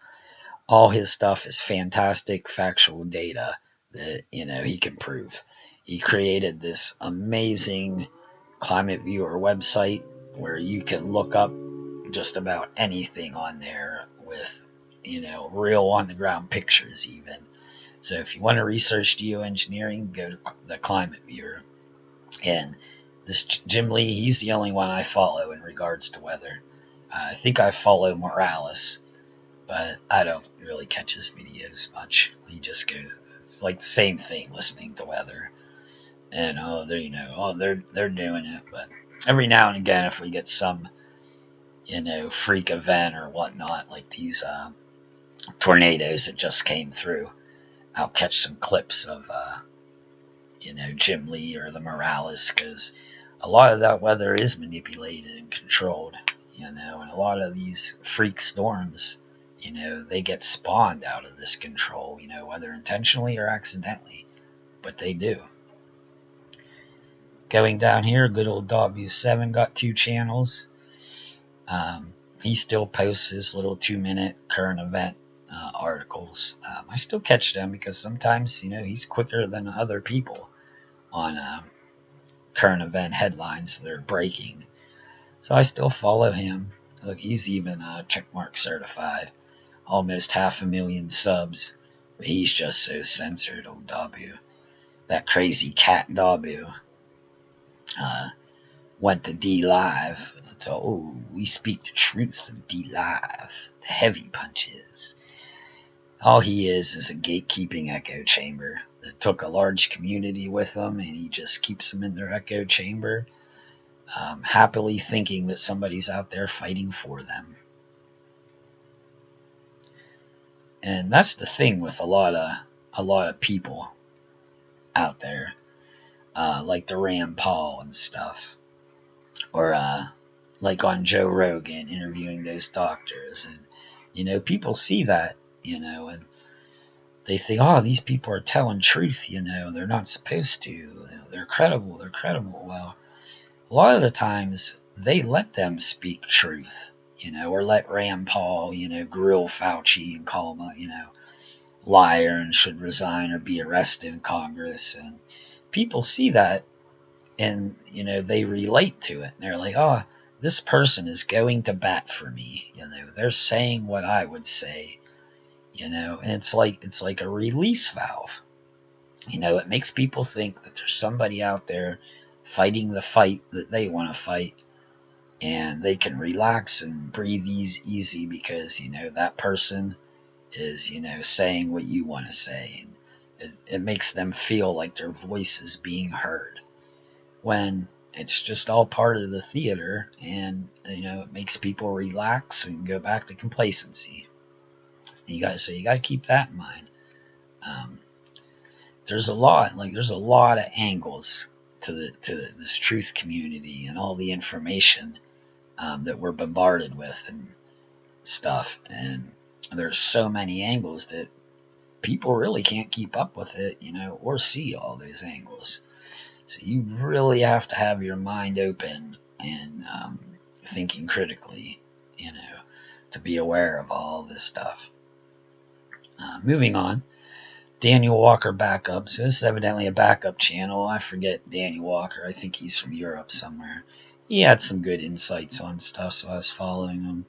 All his stuff is fantastic, factual data that, he can prove. He created this amazing Climate Viewer website where you can look up just about anything on there with, real on-the-ground pictures even. So if you want to research geoengineering, go to the Climate Viewer. And This Jim Lee, he's the only one I follow in regards to weather. I think I follow Morales, but I don't really catch his videos much. He just goes, it's like the same thing listening to weather. And they're doing it. But every now and again, if we get some, freak event or whatnot, like these tornadoes that just came through, I'll catch some clips of, Jim Lee or the Morales, because a lot of that weather is manipulated and controlled, and a lot of these freak storms, they get spawned out of this control, whether intentionally or accidentally, but they do. Going down here, good old W7 got 2 channels. He still posts his little 2-minute current event articles. I still catch them because sometimes, he's quicker than other people on current event headlines that are breaking. So I still follow him. Look, he's even checkmark certified. Almost 500,000 subs. But he's just so censored, old W. That crazy cat W went to D Live. So, we speak the truth of D Live. The heavy punches. All he is a gatekeeping echo chamber that took a large community with him, and he just keeps them in their echo chamber, happily thinking that somebody's out there fighting for them. And that's the thing with a lot of people out there, like the Rand Paul and stuff, or like on Joe Rogan interviewing those doctors, and people see that, and they think, oh, these people are telling truth, they're not supposed to, they're credible. Well, a lot of the times they let them speak truth, or let Rand Paul, grill Fauci and call him a, liar and should resign or be arrested in Congress. And people see that, and, they relate to it. They're like, oh, this person is going to bat for me. They're saying what I would say, and it's like a release valve. It makes people think that there's somebody out there fighting the fight that they want to fight, and they can relax and breathe easy because, that person is, saying what you want to say. And it makes them feel like their voice is being heard, when it's just all part of the theater, and, it makes people relax and go back to complacency. You got to keep that in mind. There's a lot of angles to this truth community and all the information that we're bombarded with and stuff, and there's so many angles that people really can't keep up with it, or see all those angles. So you really have to have your mind open and thinking critically, to be aware of all this stuff. Moving on, Daniel Walker backup. So this is evidently a backup channel. I forget Daniel Walker. I think he's from Europe somewhere. He had some good insights on stuff, so I was following him.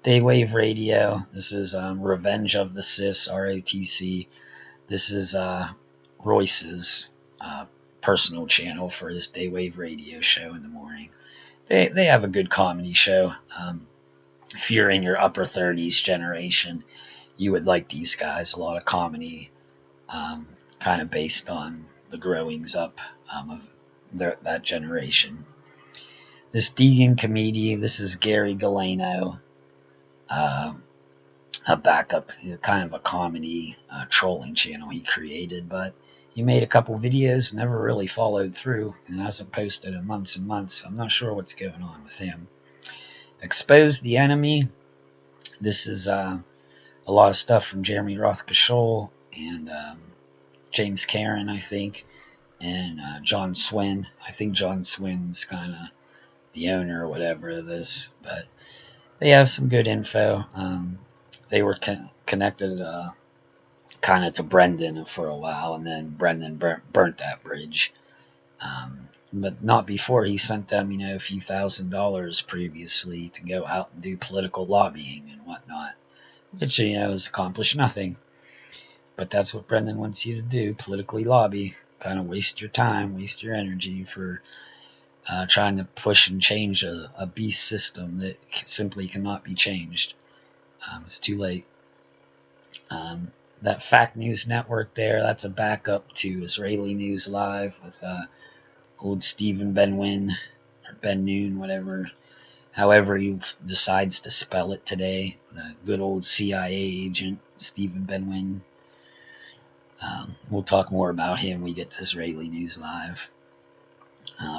Daywave Radio. This is Revenge of the Cis, ROTC. This is Royce's personal channel for his Daywave Radio show in the morning. They have a good comedy show. If you're in your upper 30s generation, you would like these guys. A lot of comedy, kind of based on the growings up of that generation. This Deegan comedian, this is Gary Galeno, a backup, kind of a comedy trolling channel he created, but he made a couple videos, never really followed through, and hasn't posted in months and months. I'm not sure what's going on with him. Expose the Enemy. This is a lot of stuff from Jeremy Rothkosol and James Karen, I think, and John Swin. I think John Swin's kind of the owner or whatever of this, but they have some good info. They were connected kind of to Brendan for a while, and then Brendan burnt that bridge. But not before he sent them, a few $1,000s previously to go out and do political lobbying and whatnot, which, has accomplished nothing. But that's what Brendan wants you to do, politically lobby. Kind of waste your time, waste your energy for trying to push and change a beast system that simply cannot be changed. It's too late. That Fact News Network there, that's a backup to Israeli News Live with old Stephen Ben-Win, or Ben-Noon, whatever, however he decides to spell it today. The good old CIA agent, Stephen Ben-Win. We'll talk more about him when we get to Israeli News Live.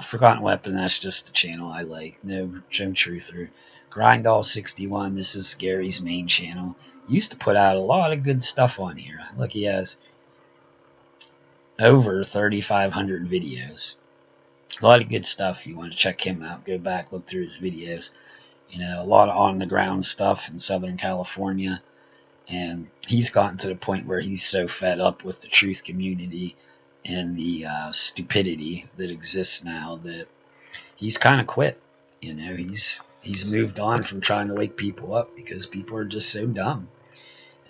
Forgotten Weapon, that's just the channel I like. No Truther. Grindall61, this is Gary's main channel. He used to put out a lot of good stuff on here. Look, he has over 3,500 videos. A lot of good stuff. You want to check him out, go back, look through his videos. You know, a lot of on-the-ground stuff in Southern California. And he's gotten to the point where he's so fed up with the truth community and the stupidity that exists now that he's kind of quit. You know, he's moved on from trying to wake people up because people are just so dumb.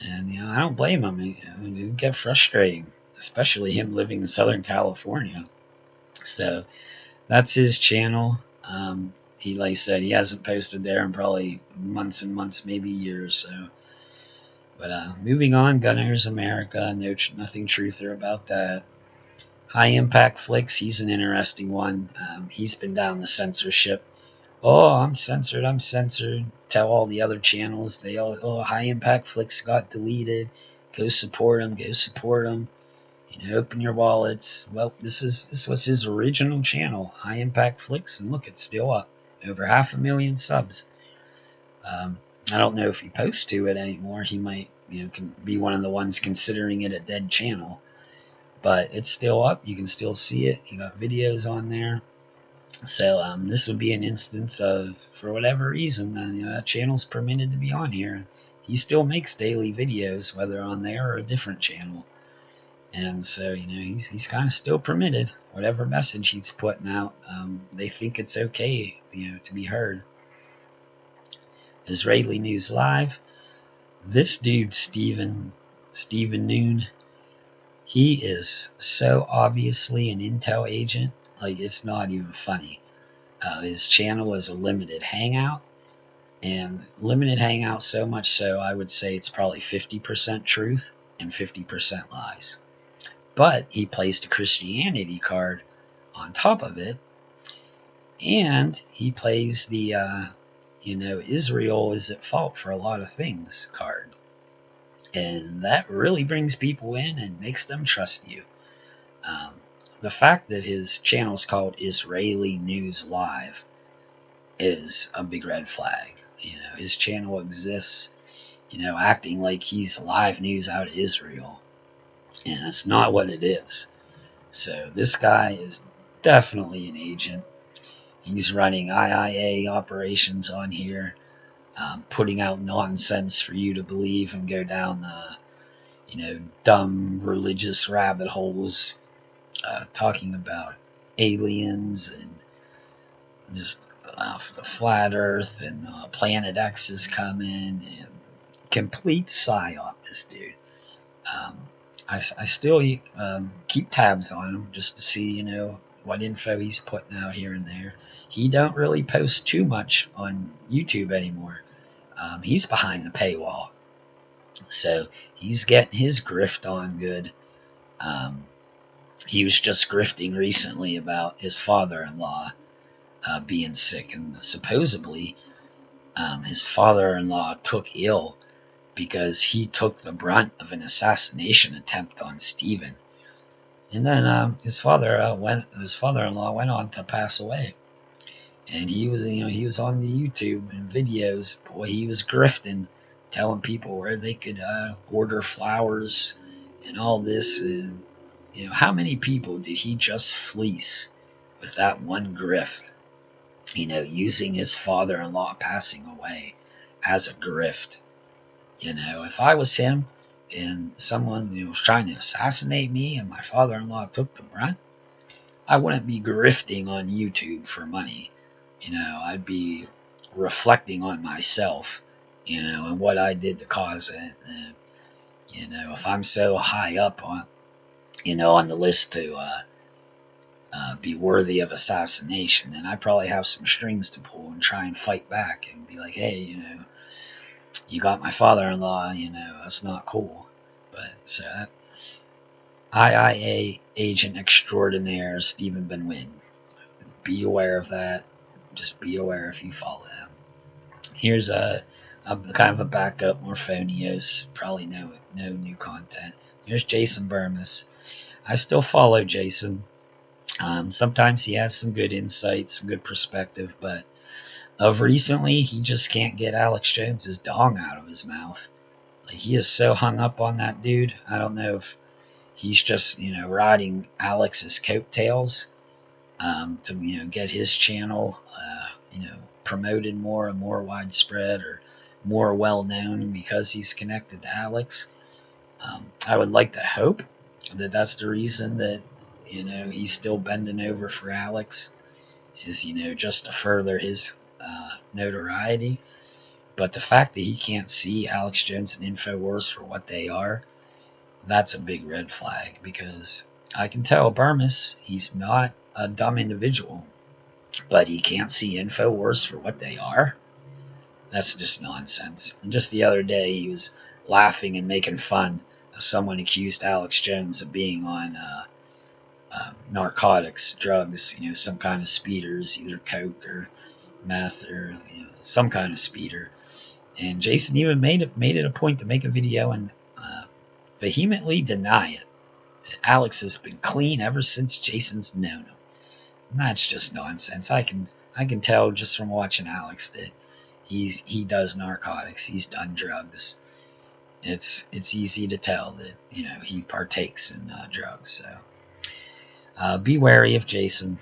And, you know, I don't blame him. It get frustrating, especially him living in Southern California. So that's his channel. He, like I said, he hasn't posted there in probably months and months, maybe years. So, but moving on, Gunners America, nothing truther about that. High Impact Flicks, he's an interesting one. He's been down the censorship. Oh, I'm censored. Tell all the other channels, they all, oh, High Impact Flicks got deleted. Go support him. You know, open your wallets. Well, this was his original channel, High Impact Flicks, and look, it's still up. Over 500,000 subs. I don't know if he posts to it anymore. He might, you know, can be one of the ones considering it a dead channel. But it's still up. You can still see it. You got videos on there. So this would be an instance of, for whatever reason, you know, that channel's permitted to be on here. He still makes daily videos, whether on there or a different channel. And so, you know, he's kind of still permitted. Whatever message he's putting out, they think it's okay, you know, to be heard. Israeli News Live. This dude, Stephen Noon, he is so obviously an intel agent, like it's not even funny. His channel is a limited hangout, and limited hangout so much so I would say it's probably 50% truth and 50% lies. But he plays the Christianity card on top of it, and he plays the, you know, Israel is at fault for a lot of things card. And that really brings people in and makes them trust you. The fact that his channel is called Israeli News Live is a big red flag. You know, his channel exists, you know, acting like he's live news out of Israel. And that's not what it is. So this guy is definitely an agent. He's running IIA operations on here, putting out nonsense for you to believe and go down, you know, dumb religious rabbit holes, talking about aliens and just the flat Earth and Planet X is coming, and complete psyop. This dude. I still keep tabs on him just to see, you know, what info he's putting out here and there. He don't really post too much on YouTube anymore. He's behind the paywall, so he's getting his grift on good. He was just grifting recently about his father-in-law being sick, and supposedly his father-in-law took ill because he took the brunt of an assassination attempt on Stephen. And then his father-in-law went on to pass away. And he was, you know, he was on the YouTube and videos. Boy, he was grifting, telling people where they could order flowers and all this. And, you know, how many people did he just fleece with that one grift? You know, using his father-in-law passing away as a grift. You know, if I was him and someone, you know, was trying to assassinate me and my father-in-law took the brunt, I wouldn't be grifting on YouTube for money. You know, I'd be reflecting on myself, you know, and what I did to cause it. And, you know, if I'm so high up on, you know, on the list to be worthy of assassination, then I probably have some strings to pull and try and fight back and be like, hey, you got my father-in-law, that's not cool. But so IIA agent extraordinaire Stephen Benwin. Be aware of that. Just be aware if you follow him. Here's a kind of a backup, Morphonios. Probably no new content. Here's Jason Burmis. I still follow Jason. Sometimes he has some good insight, some good perspective, but of recently, he just can't get Alex Jones's dong out of his mouth. Like, he is so hung up on that dude. I don't know if he's just, riding Alex's coattails to, get his channel, promoted more and more widespread or more well known because he's connected to Alex. I would like to hope that that's the reason that, he's still bending over for Alex, is, just to further his notoriety. But the fact that he can't see Alex Jones and InfoWars for what they are, that's a big red flag, because I can tell Burmis, he's not a dumb individual, but he can't see InfoWars for what they are. That's just nonsense. And just the other day, he was laughing and making fun of someone accused Alex Jones of being on narcotics, drugs, some kind of speeders, either coke or meth or some kind of speeder. And Jason even made it a point to make a video and vehemently deny it. Alex has been clean ever since Jason's known him. And that's just nonsense. I can tell just from watching Alex that he does narcotics. He's done drugs. It's easy to tell that he partakes in drugs. So be wary of Jason.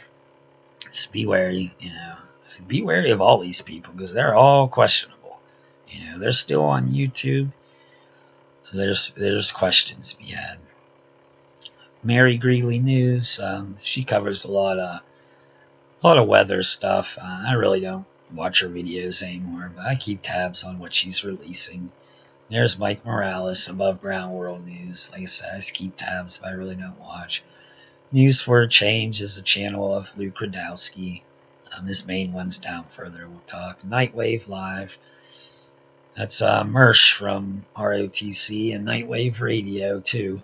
Just be wary. Be wary of all these people, because they're all questionable. They're still on YouTube. There's questions to be had. Mary Greeley News. She covers a lot of weather stuff. I really don't watch her videos anymore, but I keep tabs on what she's releasing. There's Mike Morales, Above Ground World News. Like I said, I just keep tabs, but I really don't watch. News for a Change is a channel of Luke Radowski. His main one's down further. We'll talk. Nightwave Live. That's Mersh from ROTC and Nightwave Radio too.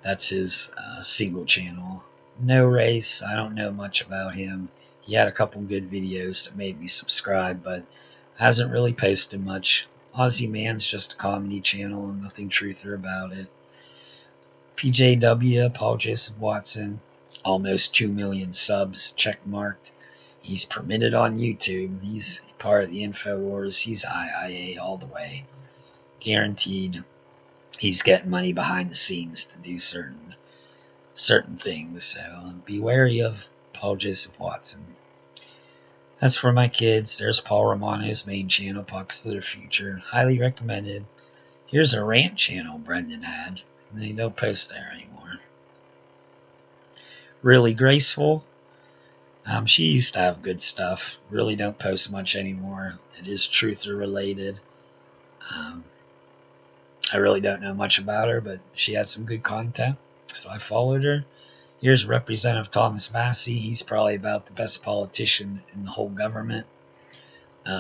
That's his single channel. No Race. I don't know much about him. He had a couple good videos that made me subscribe, but hasn't really posted much. Aussie Man's just a comedy channel and nothing truther about it. PJW, Paul Joseph Watson, almost 2 million subs, check marked. He's permitted on YouTube. He's part of the InfoWars. He's IIA all the way. Guaranteed. He's getting money behind the scenes to do certain things. So be wary of Paul Joseph Watson. That's for my kids. There's Paul Romano's main channel, Pockets of the Future. Highly recommended. Here's a rant channel Brendan had. They don't post there anymore. Really Graceful. She used to have good stuff. Really don't post much anymore. It is truther related. I really don't know much about her, but she had some good content, so I followed her. Here's Representative Thomas Massey. He's probably about the best politician in the whole government,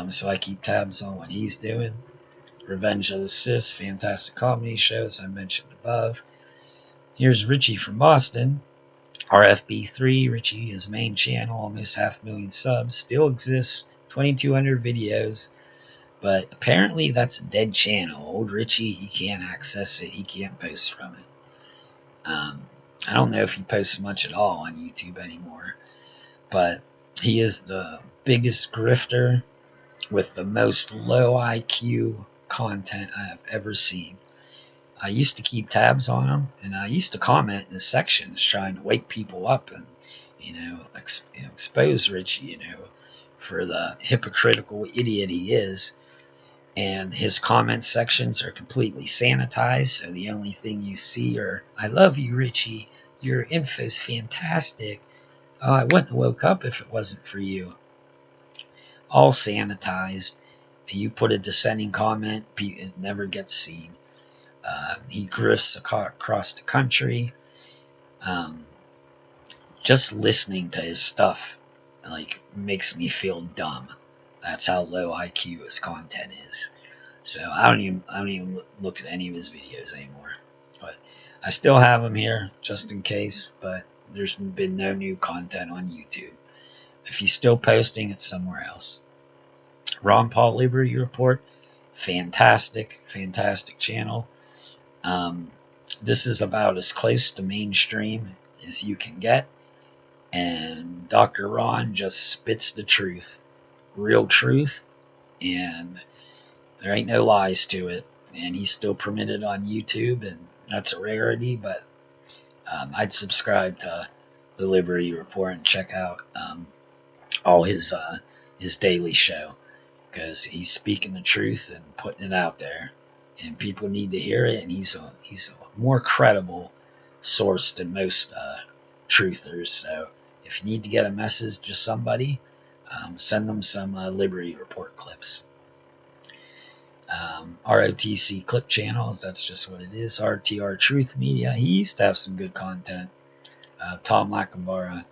so I keep tabs on what he's doing. Revenge of the Sis, fantastic comedy show, as I mentioned above. Here's Richie from Boston. RFB3, Richie, his main channel, almost 500,000 subs, still exists, 2,200 videos, but apparently that's a dead channel. Old Richie, he can't access it, he can't post from it. I don't know if he posts much at all on YouTube anymore, but he is the biggest grifter with the most low IQ content I have ever seen. I used to keep tabs on him, and I used to comment in the sections trying to wake people up and, expose Richie, for the hypocritical idiot he is. And his comment sections are completely sanitized, so the only thing you see are, I love you, Richie. Your info's fantastic. Oh, I wouldn't have woke up if it wasn't for you. All sanitized. You put a dissenting comment, it never gets seen. He grifts across the country. Um, just listening to his stuff like makes me feel dumb. That's how low IQ his content is. So I don't even look at any of his videos anymore. But I still have him here just in case. But there's been no new content on YouTube. If he's still posting, it's somewhere else. Ron Paul Liberty Report, fantastic, fantastic channel. Um, this is about as close to mainstream as you can get. And Dr. Ron just spits the truth, real truth, and there ain't no lies to it. And he's still permitted on YouTube, and that's a rarity, but I'd subscribe to the Liberty Report and check out all his daily show, because he's speaking the truth and putting it out there, and people need to hear it. And he's a more credible source than most truthers. So if you need to get a message to somebody, send them some Liberty Report clips. ROTC Clip Channels, that's just what it is. RTR Truth Media, he used to have some good content. Tom Lacambara,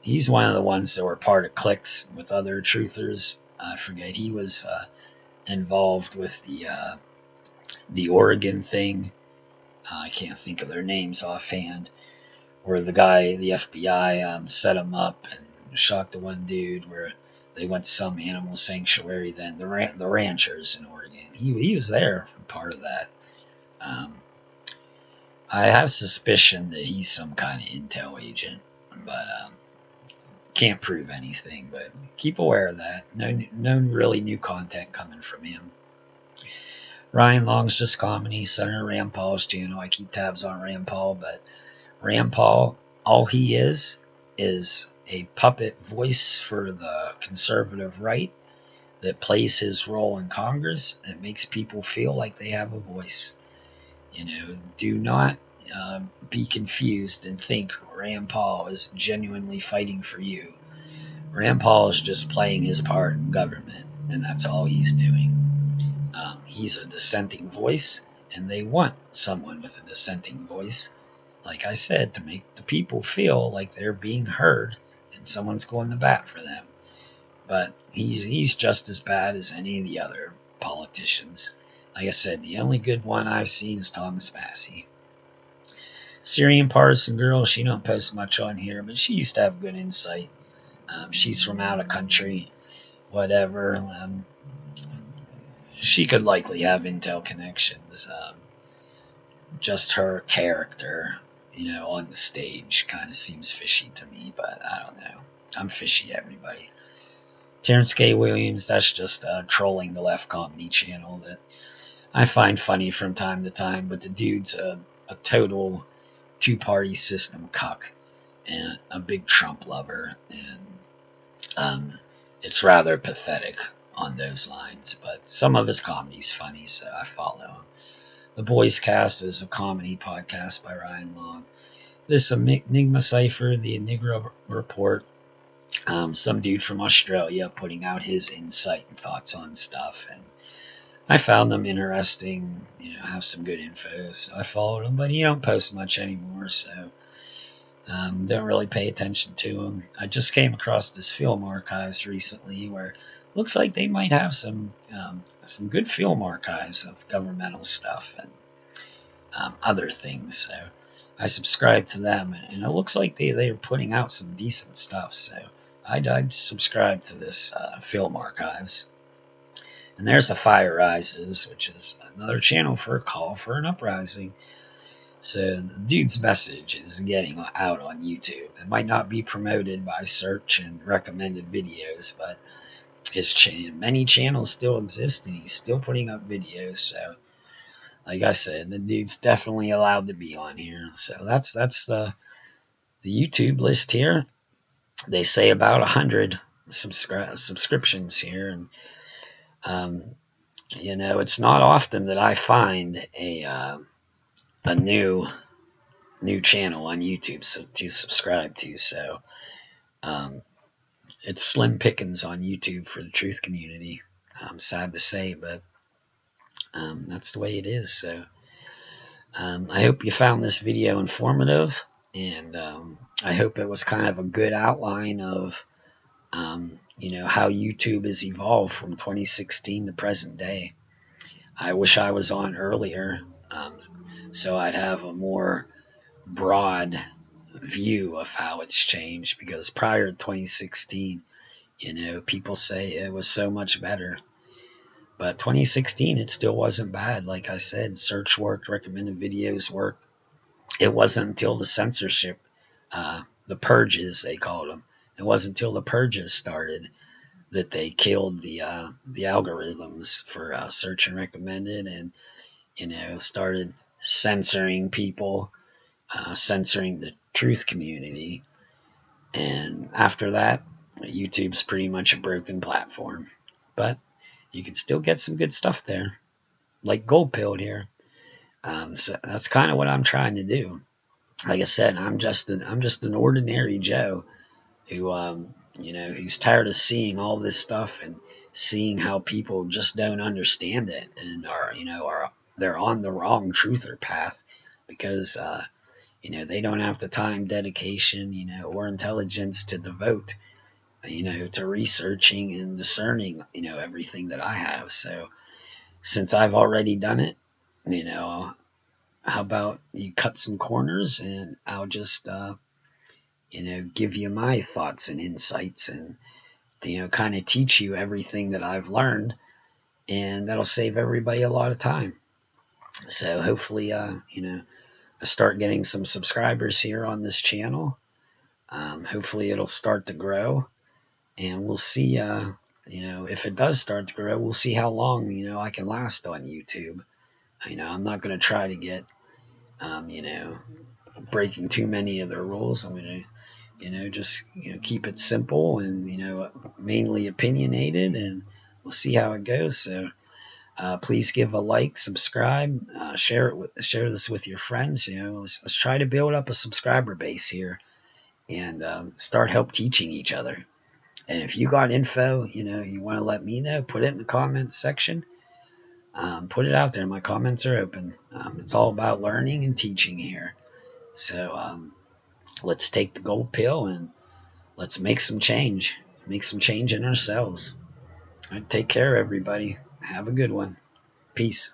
he's one of the ones that were part of cliques with other truthers. I forget, he was involved with the Oregon thing. I can't think of their names offhand. Where the FBI, set him up and shot the one dude. Where they went to some animal sanctuary. Then the ranchers in Oregon. He was there for part of that. I have suspicion that he's some kind of intel agent, but can't prove anything. But keep aware of that. No really new content coming from him. Ryan Long's Just Comedy, Senator Rand Paul's channel. I keep tabs on Rand Paul, but Rand Paul, all he is a puppet voice for the conservative right that plays his role in Congress and makes people feel like they have a voice. Do not be confused and think Rand Paul is genuinely fighting for you. Rand Paul is just playing his part in government, and that's all he's doing. He's a dissenting voice, and they want someone with a dissenting voice, like I said, to make the people feel like they're being heard and someone's going to bat for them. But he's just as bad as any of the other politicians. Like I said, the only good one I've seen is Thomas Massey. Syrian Partisan Girl, she don't post much on here, but she used to have good insight. She's from out of country, whatever. She could likely have intel connections. Just her character, on the stage kind of seems fishy to me, but I don't know. I'm fishy, everybody. Terrence K. Williams, that's just trolling the left comedy channel that I find funny from time to time, but the dude's a total two-party system cuck and a big Trump lover, and it's rather pathetic on those lines, but some of his comedy's funny, so I follow him. The Boys Cast is a comedy podcast by Ryan Long. This Enigma Cipher, the Enigma Report, some dude from Australia putting out his insight and thoughts on stuff, and I found them interesting, have some good info, so I followed him, but he don't post much anymore, so don't really pay attention to him. I just came across this film archives recently where looks like they might have some good film archives of governmental stuff and other things. So I subscribe to them, and it looks like they're putting out some decent stuff. So I'd subscribe to this film archives. And there's a Fire Rises, which is another channel for a call for an uprising. So the dude's message is getting out on YouTube. It might not be promoted by search and recommended videos, but many channels still exist, and he's still putting up videos. So, like I said, the dude's definitely allowed to be on here. So that's the YouTube list here. They say about 100 subscriptions here, and it's not often that I find a new channel on YouTube to subscribe to. So it's slim pickings on YouTube for the truth community. Sad to say, but that's the way it is. So I hope you found this video informative, and I hope it was kind of a good outline of how YouTube has evolved from 2016 to present day. I wish I was on earlier, um, so I'd have a more broad view of how it's changed, because prior to 2016, people say it was so much better. But 2016, it still wasn't bad. Like I said, search worked, recommended videos worked. It wasn't until the censorship, the purges, they called them. It wasn't until the purges started that they killed the algorithms for search and recommended, and started censoring people, censoring the truth community. And after that, YouTube's pretty much a broken platform. But you can still get some good stuff there, like Gold Pilled here. So that's kind of what I'm trying to do. Like I said, I'm just an ordinary Joe who who's tired of seeing all this stuff and seeing how people just don't understand it, and are they're on the wrong truther path, because they don't have the time, dedication, or intelligence to devote, to researching and discerning, everything that I have. So since I've already done it, how about you cut some corners, and I'll just give you my thoughts and insights, and kind of teach you everything that I've learned, and that'll save everybody a lot of time. So hopefully, I start getting some subscribers here on this channel. Hopefully it'll start to grow, and we'll see, if it does start to grow, we'll see how long, I can last on YouTube. I'm not going to try to get, breaking too many of their rules. I'm going to, just keep it simple, and mainly opinionated, and we'll see how it goes. So please give a like, subscribe, share this with your friends. Let's try to build up a subscriber base here, and start help teaching each other. And if you got info, you want to let me know, put it in the comments section. Put it out there. My comments are open. It's all about learning and teaching here. So let's take the gold pill, and let's make some change. Make some change in ourselves. All right, take care, everybody. Have a good one. Peace.